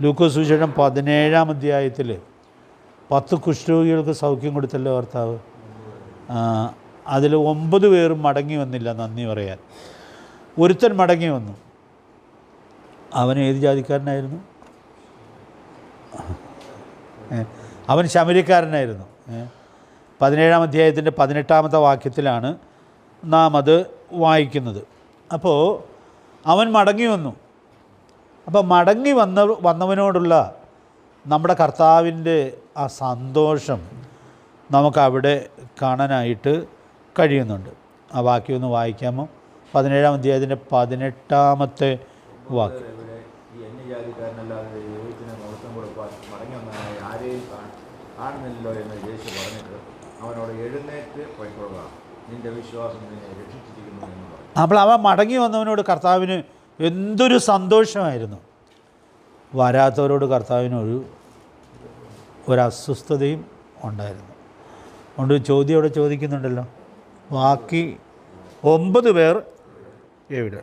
ലൂക്കോസ് സുവിശേഷം 17-ാം അധ്യായത്തിൽ 10 കുഷ്ഠരോഗികൾക്ക് സൗഖ്യം കൊടുത്തല്ലോ കർത്താവ്. അതിൽ 9 പേരും മടങ്ങി വന്നില്ല നന്ദി പറയാൻ. ഒരുത്തൻ മടങ്ങി വന്നു. അവൻ ഏത് ജാതിക്കാരനായിരുന്നു? അവൻ ശമര്യക്കാരനായിരുന്നു. 17-ാം അധ്യായത്തിൻ്റെ 18-ാമത്തെ വാക്യത്തിലാണ് നാം അത് വായിക്കുന്നത്. അപ്പോൾ അവൻ മടങ്ങി വന്നു. അപ്പോൾ മടങ്ങി വന്നവനോടുള്ള നമ്മുടെ കർത്താവിൻ്റെ ആ സന്തോഷം നമുക്കവിടെ കാണാനായിട്ട് കഴിയുന്നുണ്ട്. ആ വാക്യം ഒന്ന് വായിക്കാമോ? 17-ാം അധ്യായത്തിൻ്റെ 18-ാമത്തെ വാക്യം. കാണുന്നില്ലല്ലോ എന്ന് യേശു പറഞ്ഞിട്ട് അവനോട് എഴുന്നേറ്റ് പോയിക്കൊള്ളുക, നിന്റെ വിശ്വാസം നിന്നെ രക്ഷിച്ചിരിക്കുന്നു എന്ന് പറഞ്ഞു. അപ്പോൾ അവൻ മടങ്ങി വന്നവനോട് കർത്താവിന് എന്തൊരു സന്തോഷമായിരുന്നു. വരാത്തവരോട് കർത്താവിന് ഒരു അസ്വസ്ഥതയും ഉണ്ടായിരുന്നു. അതുകൊണ്ട് ചോദ്യം അവിടെ ചോദിക്കുന്നുണ്ടല്ലോ, ബാക്കി 9 പേർ എവിടെ?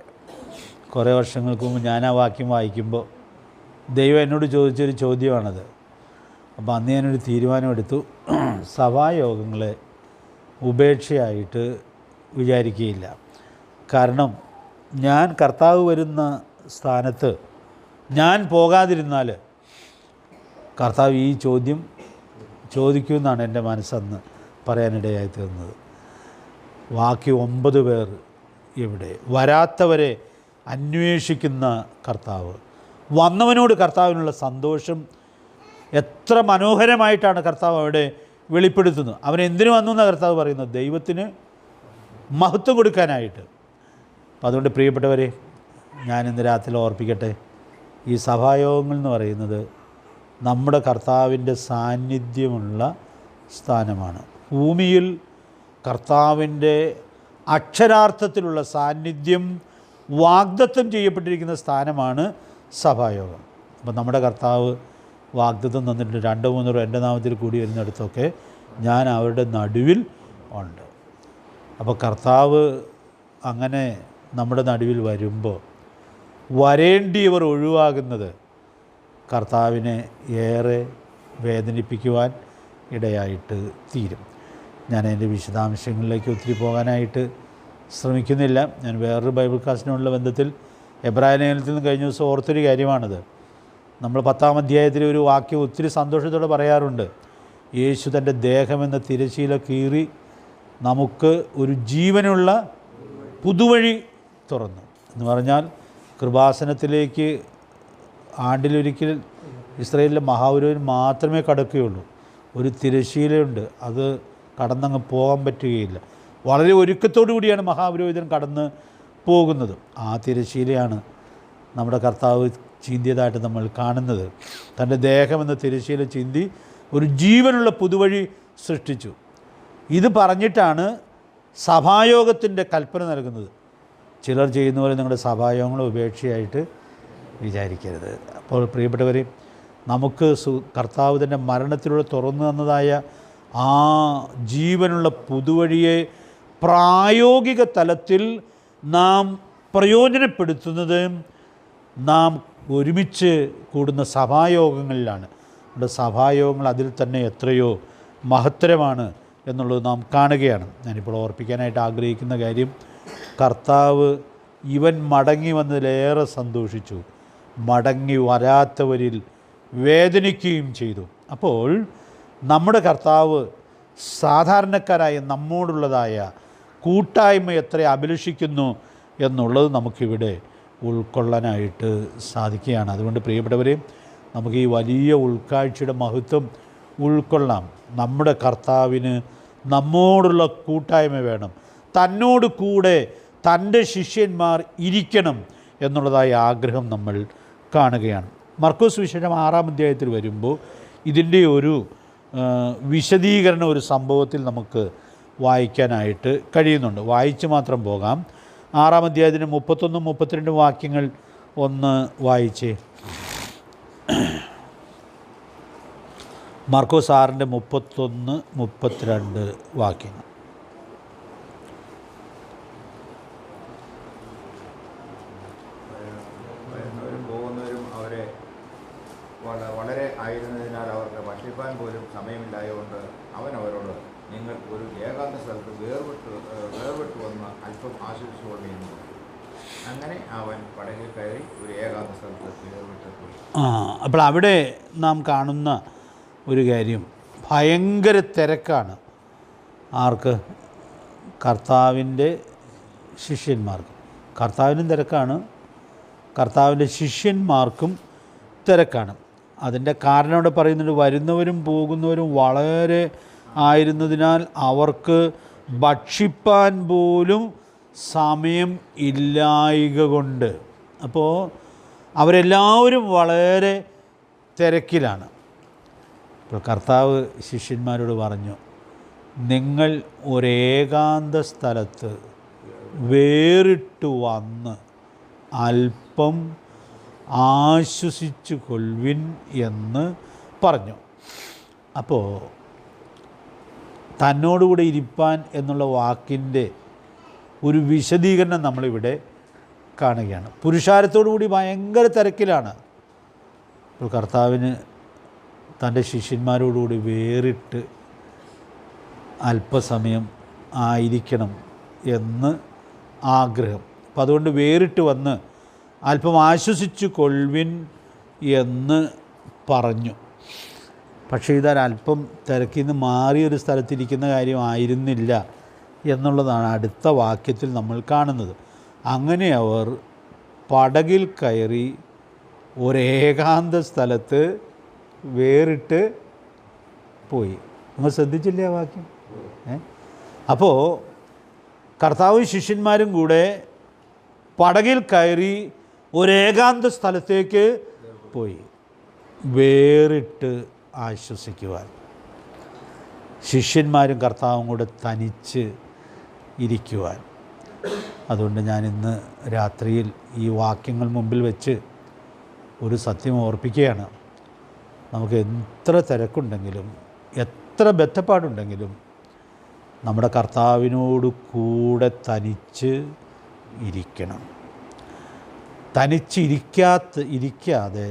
കുറേ വർഷങ്ങൾക്ക് മുമ്പ് ഞാൻ ആ വാക്യം വായിക്കുമ്പോൾ ദൈവം എന്നോട് ചോദിച്ചൊരു ചോദ്യമാണത്. അപ്പോൾ അന്ന് ഞാനൊരു തീരുമാനമെടുത്തു, സഭായോഗങ്ങളെ ഉപേക്ഷയായിട്ട് വിചാരിക്കുകയില്ല. കാരണം ഞാൻ കർത്താവ് വരുന്ന സ്ഥാനത്ത് ഞാൻ പോകാതിരുന്നാൽ കർത്താവ് ഈ ചോദ്യം ചോദിക്കുമെന്നാണ് എൻ്റെ മനസ്സന്ന് പറയാനിടയായി തീർന്നത്. ബാക്കി 9 പേർ എവിടെ? വരാത്തവരെ അന്വേഷിക്കുന്ന കർത്താവ്. വന്നവനോട് കർത്താവിനുള്ള സന്തോഷം എത്ര മനോഹരമായിട്ടാണ് കർത്താവ് അവിടെ വെളിപ്പെടുത്തുന്നത്. അവൻ എന്തിനു വന്നു എന്നാണ് കർത്താവ് പറയുന്നത്? ദൈവത്തിന് മഹത്വം കൊടുക്കാനായിട്ട്. അപ്പം അതുകൊണ്ട് പ്രിയപ്പെട്ടവരെ, ഞാനിന്ന് രാത്രി ഓർപ്പിക്കട്ടെ, ഈ സഭായോഗങ്ങൾ എന്ന് പറയുന്നത് നമ്മുടെ കർത്താവിൻ്റെ സാന്നിധ്യമുള്ള സ്ഥാനമാണ്. ഭൂമിയിൽ കർത്താവിൻ്റെ അക്ഷരാർത്ഥത്തിലുള്ള സാന്നിധ്യം വാഗ്ദത്തം ചെയ്യപ്പെട്ടിരിക്കുന്ന സ്ഥാനമാണ് സഭായോഗം. അപ്പം നമ്മുടെ കർത്താവ് വാഗ്ദത്തം തന്നിട്ടുണ്ട്, 2-3 എൻ്റെ നാമത്തിൽ കൂടി വരുന്നിടത്തൊക്കെ ഞാൻ അവരുടെ നടുവിൽ ഉണ്ട്. അപ്പോൾ കർത്താവ് അങ്ങനെ നമ്മുടെ നടുവിൽ വരുമ്പോൾ വരേണ്ടിയവർ ഒഴിവാകുന്നത് കർത്താവിനെ ഏറെ വേദനിപ്പിക്കുവാൻ ഇടയായിട്ട് തീരും. ഞാൻ അതിൻ്റെ വിശദാംശങ്ങളിലേക്ക് ഒത്തിരി പോകാനായിട്ട് ശ്രമിക്കുന്നില്ല. ഞാൻ വേറൊരു ബൈബിൾ ക്ലാസ്സിനുള്ള ബന്ധത്തിൽ എബ്രായ ലേഖനത്തിൽ നിന്ന് കഴിഞ്ഞ ദിവസം ഓർത്തൊരു കാര്യമാണത്. നമ്മൾ 10-ാം അധ്യായത്തിൽ ഒരു വാക്യം ഒത്തിരി സന്തോഷത്തോടെ പറയാറുണ്ട്. യേശു തൻ്റെ ദേഹമെന്ന തിരശീല കീറി നമുക്ക് ഒരു ജീവനുള്ള പുതുവഴി തുറന്നു എന്ന് പറഞ്ഞാൽ, കൃപാസനത്തിലേക്ക് ആണ്ടിലൊരിക്കൽ ഇസ്രായേലിലെ മഹാപുരോഹിതൻ മാത്രമേ കടക്കുകയുള്ളൂ. ഒരു തിരശീലയുണ്ട്, അത് കടന്നങ്ങ് പോകാൻ പറ്റുകയില്ല. വളരെ ഒരുക്കത്തോടു കൂടിയാണ് മഹാപുരോഹിതൻ കടന്ന് പോകുന്നത്. ആ തിരശീലയാണ് നമ്മുടെ കർത്താവ് ചീന്തിയതായിട്ട് നമ്മൾ കാണുന്നത്. തൻ്റെ ദേഹമെന്ന തിരശീല ചീന്തി ഒരു ജീവനുള്ള പുതുവഴി സൃഷ്ടിച്ചു. ഇത് പറഞ്ഞിട്ടാണ് സഭായോഗത്തിൻ്റെ കൽപ്പന നൽകുന്നത്. ചിലർ ചെയ്യുന്ന പോലെ നിങ്ങളുടെ സഭായോഗങ്ങൾ ഉപേക്ഷയായിട്ട് വിചാരിക്കരുത്. അപ്പോൾ പ്രിയപ്പെട്ടവരെ, നമുക്ക് കർത്താവ് തൻ്റെ മരണത്തിലൂടെ തുറന്നു തന്നതായ ആ ജീവനുള്ള പുതുവഴിയെ പ്രായോഗിക തലത്തിൽ നാം പ്രയോജനപ്പെടുത്തുന്നത് നാം ഒരുമിച്ച് കൂടുന്ന സഭായോഗങ്ങളിലാണ്. നമ്മുടെ സഭായോഗങ്ങൾ അതിൽ തന്നെ എത്രയോ മഹത്തരമാണ് എന്നുള്ളത് നാം കാണുകയാണ്. ഞാനിപ്പോൾ ഓർപ്പിക്കാനായിട്ട് ആഗ്രഹിക്കുന്ന കാര്യം, കർത്താവ് ഇവൻ മടങ്ങി വന്നതിലേറെ സന്തോഷിച്ചു, മടങ്ങി വരാത്തവരിൽ വേദനിക്കുകയും ചെയ്തു. അപ്പോൾ നമ്മുടെ കർത്താവ് സാധാരണക്കാരായ നമ്മോടുള്ളതായ കൂട്ടായ്മ എത്ര അഭിലഷിക്കുന്നു എന്നുള്ളത് നമുക്കിവിടെ ഉൾക്കൊള്ളാനായിട്ട് സാധിക്കുകയാണ്. അതുകൊണ്ട് പ്രിയപ്പെട്ടവരെ, നമുക്ക് ഈ വലിയ ഉൾക്കാഴ്ചയുടെ മഹത്വം ഉൾക്കൊള്ളാം. നമ്മുടെ കർത്താവിന് നമ്മോടുള്ള കൂട്ടായ്മ വേണം, തന്നോട് കൂടെ തൻ്റെ ശിഷ്യന്മാർ ഇരിക്കണം എന്നുള്ളതായ ആഗ്രഹം നമ്മൾ കാണുകയാണ്. മർക്കോസ് വിശേഷം 6-ാം അധ്യായത്തിൽ വരുമ്പോൾ ഇതിൻ്റെ ഒരു വിശദീകരണം ഒരു സംഭവത്തിൽ നമുക്ക് വായിക്കാനായിട്ട് കഴിയുന്നുണ്ട്. വായിച്ച് മാത്രം പോകാം. 6-ാം അധ്യായത്തിന് 31-32 വാക്യങ്ങൾ ഒന്ന് വായിച്ചേ. മർക്കോസ് 6-31-32 വാക്യങ്ങൾ. വരുന്നവരും പോകുന്നവരും അവരെ വളരെ ആയിരുന്നതിനാൽ അവർക്ക് ഭക്ഷിപ്പാൻ പോലും സമയമില്ലായതുകൊണ്ട് അവൻ അവരോട്, നിങ്ങൾ ഒരു ഏകാന്ത സ്ഥലത്ത് വേർവിട്ട് വന്ന് അല്പം ആശ്വസിച്ചുകൊണ്ടിരുന്നു. അങ്ങനെ അവൻ പടകിൽ കയറി ഒരു ഏകാന്ത സ്ഥലത്ത് വേർവിട്ട് പോയി. അപ്പോൾ അവിടെ നാം കാണുന്ന ഒരു കാര്യം, ഭയങ്കര തിരക്കാണ്. ആർക്ക്? കർത്താവിൻ്റെ ശിഷ്യന്മാർക്ക്. കർത്താവിനും തിരക്കാണ്, കർത്താവിൻ്റെ ശിഷ്യന്മാർക്കും തിരക്കാണ്. അതിൻ്റെ കാരണം ഇവിടെ പറയുന്നുണ്ട്, വരുന്നവരും പോകുന്നവരും വളരെ ആയിരുന്നതിനാൽ അവർക്ക് ഭക്ഷിപ്പാൻ പോലും സമയം ഇല്ലായ്ക കൊണ്ട്. അപ്പോൾ അവരെല്ലാവരും വളരെ തിരക്കിലാണ്. അപ്പോൾ കർത്താവ് ശിഷ്യന്മാരോട് പറഞ്ഞു, നിങ്ങൾ ഒരേകാന്ത സ്ഥലത്ത് വേറിട്ട് വന്ന് അല്പം ആശ്വസിച്ചു കൊള്ളുവിൻ എന്ന് പറഞ്ഞു. അപ്പോൾ തന്നോടുകൂടെ ഇരിപ്പാൻ എന്നുള്ള വാക്കിൻ്റെ ഒരു വിശദീകരണം നമ്മളിവിടെ കാണുകയാണ്. പുരുഷാരത്തോടു കൂടി ഭയങ്കര തിരക്കിലാണ്. അപ്പോൾ കർത്താവിന് തൻ്റെ ശിഷ്യന്മാരോടുകൂടി വേറിട്ട് അല്പസമയം ആയിരിക്കണം എന്ന് ആഗ്രഹം. അപ്പം അതുകൊണ്ട് വേറിട്ട് വന്ന് അല്പം ആശ്വസിച്ചു കൊള്ളുവിൻ എന്ന് പറഞ്ഞു. പക്ഷേ ഇതൊരല്പം തിരക്കിൽ നിന്ന് മാറിയൊരു സ്ഥലത്തിരിക്കുന്ന കാര്യമായിരുന്നില്ല എന്നുള്ളതാണ് അടുത്ത വാക്യത്തിൽ നമ്മൾ കാണുന്നത്. അങ്ങനെ അവർ പടകിൽ കയറി ഒരേകാന്ത സ്ഥലത്ത് വേറിട്ട് പോയി. നിങ്ങൾ ശ്രദ്ധിച്ചില്ലേ ആ വാക്യം? അപ്പോൾ കർത്താവ് ശിഷ്യന്മാരും കൂടെ പടകിൽ കയറി ഒരേകാന്ത സ്ഥലത്തേക്ക് പോയി, വേറിട്ട് ആശ്വസിക്കുവാൻ. ശിഷ്യന്മാരും കർത്താവും കൂടെ തനിച്ച് ഇരിക്കുവാൻ. അതുകൊണ്ട് ഞാനിന്ന് രാത്രിയിൽ ഈ വാക്യങ്ങൾ മുമ്പിൽ വെച്ച് ഒരു സത്യം ഓർപ്പിക്കുകയാണ്. നമുക്ക് എത്ര തിരക്കുണ്ടെങ്കിലും എത്ര ബന്ധപ്പാടുണ്ടെങ്കിലും നമ്മുടെ കർത്താവിനോട് കൂടെ തനിച്ച് ഇരിക്കണം. ഇരിക്കാതെ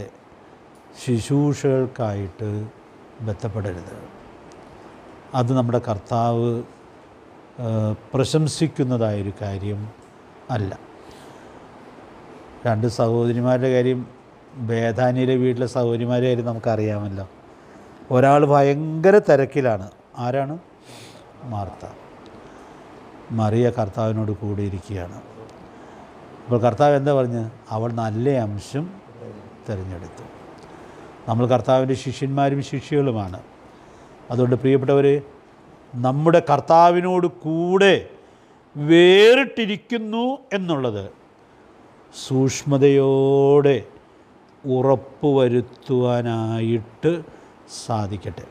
ശുശ്രൂഷകൾക്കായിട്ട് ബന്ധപ്പെടരുത്. അത് നമ്മുടെ കർത്താവ് പ്രശംസിക്കുന്നതായൊരു കാര്യം അല്ല. 2 സഹോദരിമാരുടെ കാര്യം, ബേഥാനിയിലെ വീട്ടിലെ സഹോദരിമാരുടെ കാര്യം നമുക്കറിയാമല്ലോ. ഒരാൾ ഭയങ്കര തിരക്കിലാണ്. ആരാണ്? മാർത്ത. മറിയ കർത്താവിനോട് കൂടെ ഇരിക്കുകയാണ്. അപ്പോൾ കർത്താവ് എന്താ പറഞ്ഞ്? അവൾ നല്ല അംശം തിരഞ്ഞെടുത്തു. നമ്മൾ കർത്താവിൻ്റെ ശിഷ്യന്മാരും ശിഷ്യകളുമാണ്. അതുകൊണ്ട് പ്രിയപ്പെട്ടവർ, നമ്മുടെ കർത്താവിനോട് കൂടെ വേറിട്ടിരിക്കുന്നു എന്നുള്ളത് സൂക്ഷ്മതയോടെ ഉറപ്പുവരുത്തുവാനായിട്ട് സാധിക്കട്ടെ.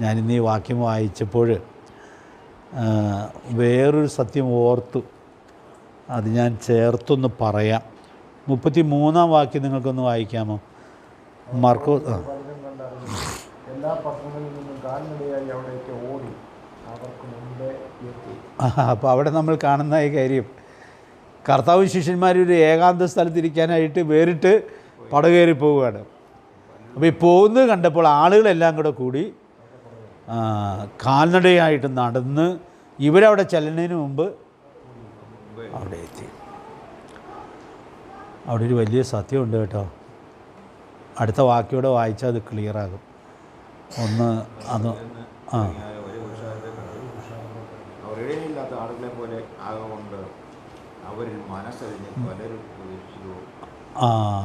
ഞാനിന്ന് ഈ വാക്യം വായിച്ചപ്പോൾ വേറൊരു സത്യം ഓർത്തു. അത് ഞാൻ ചേർത്തൊന്ന് പറയാം. 33-ാം വാക്യം നിങ്ങൾക്കൊന്ന് വായിക്കാമോ? മാർക്കോസ് എല്ലാ പട്ടണങ്ങളിൽ നിന്നും കാൽനടയായി അവിടേക്ക് ഓടി അവർക്ക് മുമ്പേ എത്തി. അപ്പോൾ അവിടെ നമ്മൾ കാണുന്ന ഈ കാര്യം, കർത്താവ് ശിഷ്യന്മാർ ഒരു ഏകാന്ത സ്ഥലത്തിരിക്കാനായിട്ട് വേറിട്ട് പടകേറി പോവുകയാണ്. അപ്പോൾ ഈ പോകുന്നത് കണ്ടപ്പോൾ ആളുകളെല്ലാം കൂടി കാൽനടയായിട്ട് നടന്ന് ഇവരവിടെ ചെല്ലുന്നതിന് മുമ്പ് അവിടെ എത്തി. അവിടെ ഒരു വലിയ സത്യമുണ്ട് കേട്ടോ. അടുത്ത വാക്യോടെ വായിച്ചാൽ അത് ക്ലിയറാകും. ഒന്ന് അത് അവരിടയില്ലാത്ത ആളുകളെ പോലെ ആകൊണ്ട് അവരിൽ മനസ്സറിഞ്ഞ് പലരും പ്രതീക്ഷിച്ചു.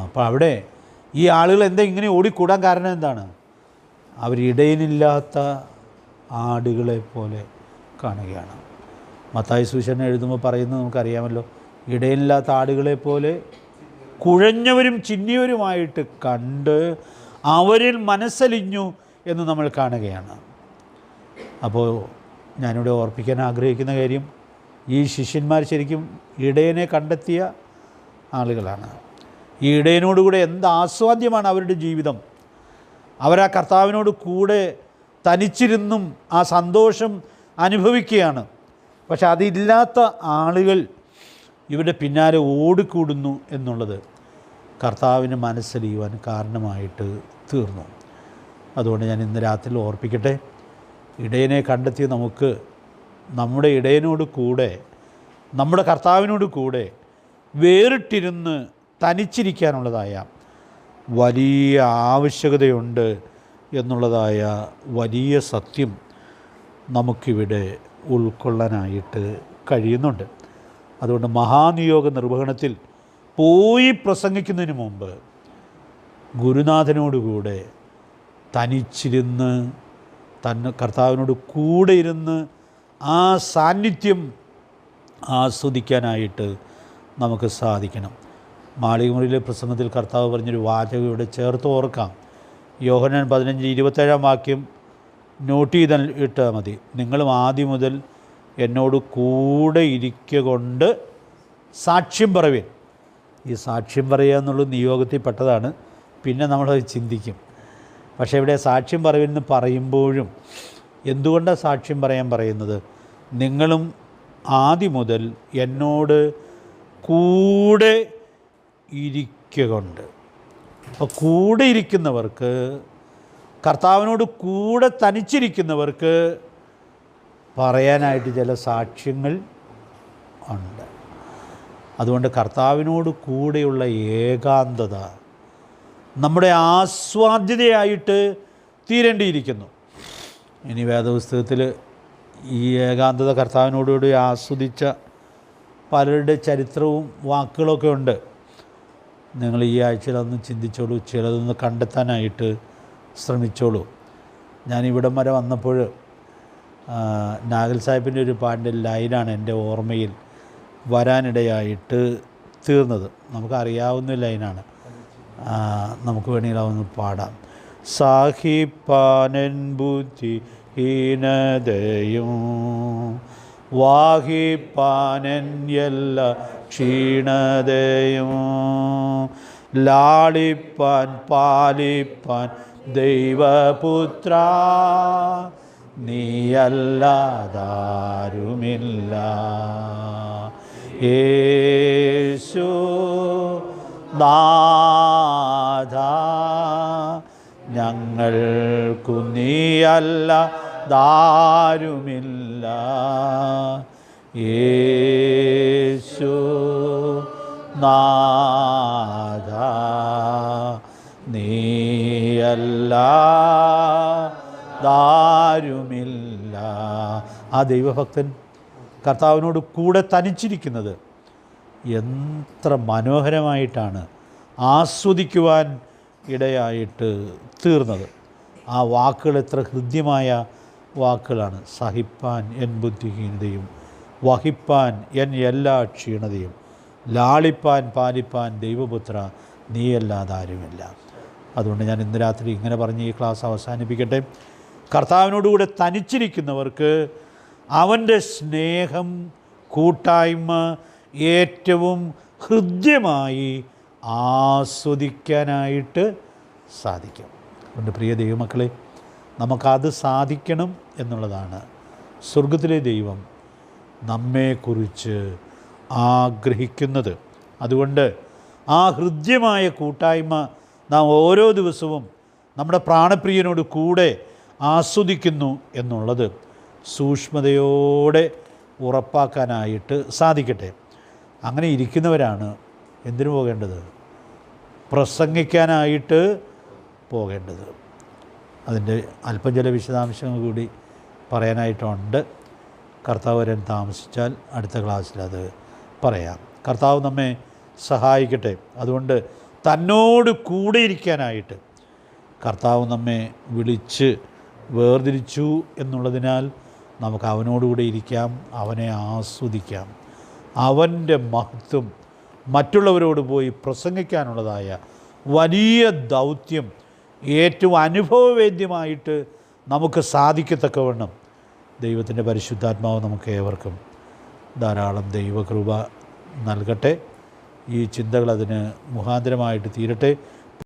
അപ്പോൾ അവിടെ ഈ ആളുകൾ എന്താ ഇങ്ങനെ ഓടിക്കൂടാൻ കാരണം എന്താണ്? അവരിടയിലില്ലാത്ത ആടുകളെ പോലെ കാണുകയാണ്. മത്തായി സുവിശേഷം എഴുതുമ്പോൾ പറയുന്നത് നമുക്കറിയാമല്ലോ, ഇടയിലില്ലാത്ത ആടുകളെ പോലെ കുഴഞ്ഞവരും ചിന്നിയവരുമായിട്ട് കണ്ട് അവരിൽ മനസ്സലിഞ്ഞു എന്ന് നമ്മൾ കാണുകയാണ്. അപ്പോൾ ഞാനിവിടെ ഓർപ്പിക്കാൻ ആഗ്രഹിക്കുന്ന കാര്യം, ഈ ശിഷ്യന്മാർ ശരിക്കും ഇടയനെ കണ്ടെത്തിയ ആളുകളാണ്. ഈ ഇടയനോടുകൂടെ എന്ത് ആസ്വാദ്യമാണ് അവരുടെ ജീവിതം. അവരാ കർത്താവിനോട് കൂടെ തനിച്ചിരുന്നും ആ സന്തോഷം അനുഭവിക്കുകയാണ്. പക്ഷെ അതില്ലാത്ത ആളുകൾ ഇവരുടെ പിന്നാലെ ഓടിക്കൂടുന്നു എന്നുള്ളത് കർത്താവിന് മനസ്സലിയുവാൻ കാരണമായിട്ട് തീർന്നു. അതുകൊണ്ട് ഞാൻ ഇന്ന് രാത്രി ഓർപ്പിക്കട്ടെ, ഇടയനെ കണ്ടെത്തി നമുക്ക് നമ്മുടെ ഇടയനോട് കൂടെ, നമ്മുടെ കർത്താവിനോട് കൂടെ വേറിട്ടിരുന്ന് തനിച്ചിരിക്കാനുള്ളതായ വലിയ ആവശ്യകതയുണ്ട് എന്നുള്ളതായ വലിയ സത്യം നമുക്കിവിടെ ഉൾക്കൊള്ളാനായിട്ട് കഴിയുന്നുണ്ട്. അതുകൊണ്ട് മഹാനിയോഗ നിർവഹണത്തിൽ പോയി പ്രസംഗിക്കുന്നതിന് മുമ്പ് ഗുരുനാഥനോടുകൂടെ തനിച്ചിരുന്ന് കർത്താവിനോട് കൂടെ ഇരുന്ന് ആ സാന്നിധ്യം ആസ്വദിക്കാനായിട്ട് നമുക്ക് സാധിക്കണം. മാളികമുറിയിലെ പ്രസംഗത്തിൽ കർത്താവ് പറഞ്ഞൊരു വാചകം ഇവിടെ ചേർത്ത് ഓർക്കാം. യോഹന്നാൻ 15:27 വാക്യം നോട്ട് ചെയ്താൽ ഇട്ടാൽ മതി. നിങ്ങളും ആദ്യം മുതൽ എന്നോട് കൂടെ ഇരിക്കൊണ്ട് സാക്ഷ്യം പറയുവിൻ. ഈ സാക്ഷ്യം പറയുക എന്നുള്ളത് നിയോഗത്തിൽ പെട്ടതാണ്. പിന്നെ നമ്മളത് ചിന്തിക്കും. പക്ഷേ ഇവിടെ സാക്ഷ്യം പറയുമെന്ന് പറയുമ്പോഴും എന്തുകൊണ്ടാണ് സാക്ഷ്യം പറയാൻ പറയുന്നത്? നിങ്ങളും ആദ്യം മുതൽ എന്നോട് കൂടെ ഇരിക്കൊണ്ട്. അപ്പോൾ കൂടെ ഇരിക്കുന്നവർക്ക്, കർത്താവിനോട് കൂടെ തനിച്ചിരിക്കുന്നവർക്ക് പറയാനായിട്ട് ചില സാക്ഷ്യങ്ങൾ ഉണ്ട്. അതുകൊണ്ട് കർത്താവിനോട് കൂടെയുള്ള ഏകാന്തത നമ്മുടെ ആസ്വാദ്യതയായിട്ട് തീരേണ്ടിയിരിക്കുന്നു. ഇനി വേദപുസ്തകത്തിൽ ഈ ഏകാന്തത കർത്താവിനോടുകൂടി ആസ്വദിച്ച പലരുടെ ചരിത്രവും വാക്കുകളൊക്കെ ഉണ്ട്. നിങ്ങൾ ഈ ആഴ്ചയിലൊന്ന് ചിന്തിച്ചോളൂ, ചിലതൊന്ന് കണ്ടെത്താനായിട്ട് ശ്രമിച്ചോളൂ. ഞാനിവിടം വരെ വന്നപ്പോൾ നാഗൽ സാഹിബിൻ്റെ ഒരു പാട്ടിൻ്റെ ലൈനാണ് എൻ്റെ ഓർമ്മയിൽ വരാനിടയായിട്ട് തീർന്നത്. നമുക്കറിയാവുന്ന ലൈനാണ്, നമുക്ക് വേണമെങ്കിൽ അതൊന്ന് പാടാം. സാഹിപ്പാനൻ ബുദ്ധിഹീനതയും വാഹിപ്പാനൻ എല്ലാ ക്ഷീണതയും ലാളിപ്പാൻ പാലിപ്പാൻ ദൈവപുത്ര നീയല്ലാതാരുമില്ല. യേശു നാഥ ഞങ്ങൾക്കു നീയല്ലാതാരുമില്ല. യേശു നാഥ നീയല്ലാതാരുമില്ല. ആ ദൈവഭക്തൻ കർത്താവിനോട് കൂടെ തനിച്ചിരിക്കുന്നത് എത്ര മനോഹരമായിട്ടാണ് ആസ്വദിക്കുവാൻ ഇടയായിട്ട് തീർന്നത്. ആ വാക്കുകൾ എത്ര ഹൃദ്യമായ വാക്കുകളാണ്. സഹിപ്പാൻ എൻ ബുദ്ധിഹീനതയും വഹിപ്പാൻ എൻ എല്ലാ ക്ഷീണതയും ലാളിപ്പാൻ പാലിപ്പാൻ ദൈവപുത്ര നീയല്ലാതാരുമില്ല. അതുകൊണ്ട് ഞാൻ ഇന്ന് രാത്രി ഇങ്ങനെ പറഞ്ഞ് ഈ ക്ലാസ് അവസാനിപ്പിക്കട്ടെ. കർത്താവിനോടുകൂടെ തനിച്ചിരിക്കുന്നവർക്ക് അവൻ്റെ സ്നേഹം, കൂട്ടായ്മ ഏറ്റവും ഹൃദ്യമായി ആസ്വദിക്കാനായിട്ട് സാധിക്കും. അതുകൊണ്ട് പ്രിയ ദൈവമക്കളെ, നമുക്കത് സാധിക്കണം എന്നുള്ളതാണ് സ്വർഗത്തിലെ ദൈവം നമ്മെക്കുറിച്ച് ആഗ്രഹിക്കുന്നത്. അതുകൊണ്ട് ആ ഹൃദ്യമായ കൂട്ടായ്മ നാം ഓരോ ദിവസവും നമ്മുടെ പ്രാണപ്രിയനോട് കൂടെ ആസ്വദിക്കുന്നു എന്നുള്ളത് സൂക്ഷ്മതയോടെ ഉറപ്പാക്കാനായിട്ട് സാധിക്കട്ടെ. അങ്ങനെ ഇരിക്കുന്നവരാണ് എന്തിനു പോകേണ്ടത്? പ്രസംഗിക്കാനായിട്ട് പോകേണ്ടത്. അതിൻ്റെ അല്പം ചില വിശദാംശങ്ങൾ കൂടി പറയാനായിട്ടുണ്ട്. കർത്താവ് വരാൻ താമസിച്ചാൽ അടുത്ത ക്ലാസ്സിൽ അത് പറയാം. കർത്താവ് നമ്മെ സഹായിക്കട്ടെ. അതുകൊണ്ട് തന്നോട് കൂടെ ഇരിക്കാനായിട്ട് കർത്താവ് നമ്മെ വിളിച്ച് വേർതിരിച്ചു എന്നുള്ളതിനാൽ നമുക്ക് അവനോടുകൂടെ ഇരിക്കാം, അവനെ ആസ്വദിക്കാം. അവൻ്റെ മഹത്വം മറ്റുള്ളവരോട് പോയി പ്രസംഗിക്കാനുള്ളതായ വലിയ ദൗത്യം ഏറ്റവും അനുഭവവേദ്യമായിട്ട് നമുക്ക് സാധിക്കത്തക്കവണ്ണം ദൈവത്തിൻ്റെ പരിശുദ്ധാത്മാവ് നമുക്ക് ഏവർക്കും ധാരാളം ദൈവകൃപ നൽകട്ടെ. ഈ ചിന്തകൾ അതിന് മുഖാന്തരമായിട്ട് തീരട്ടെ.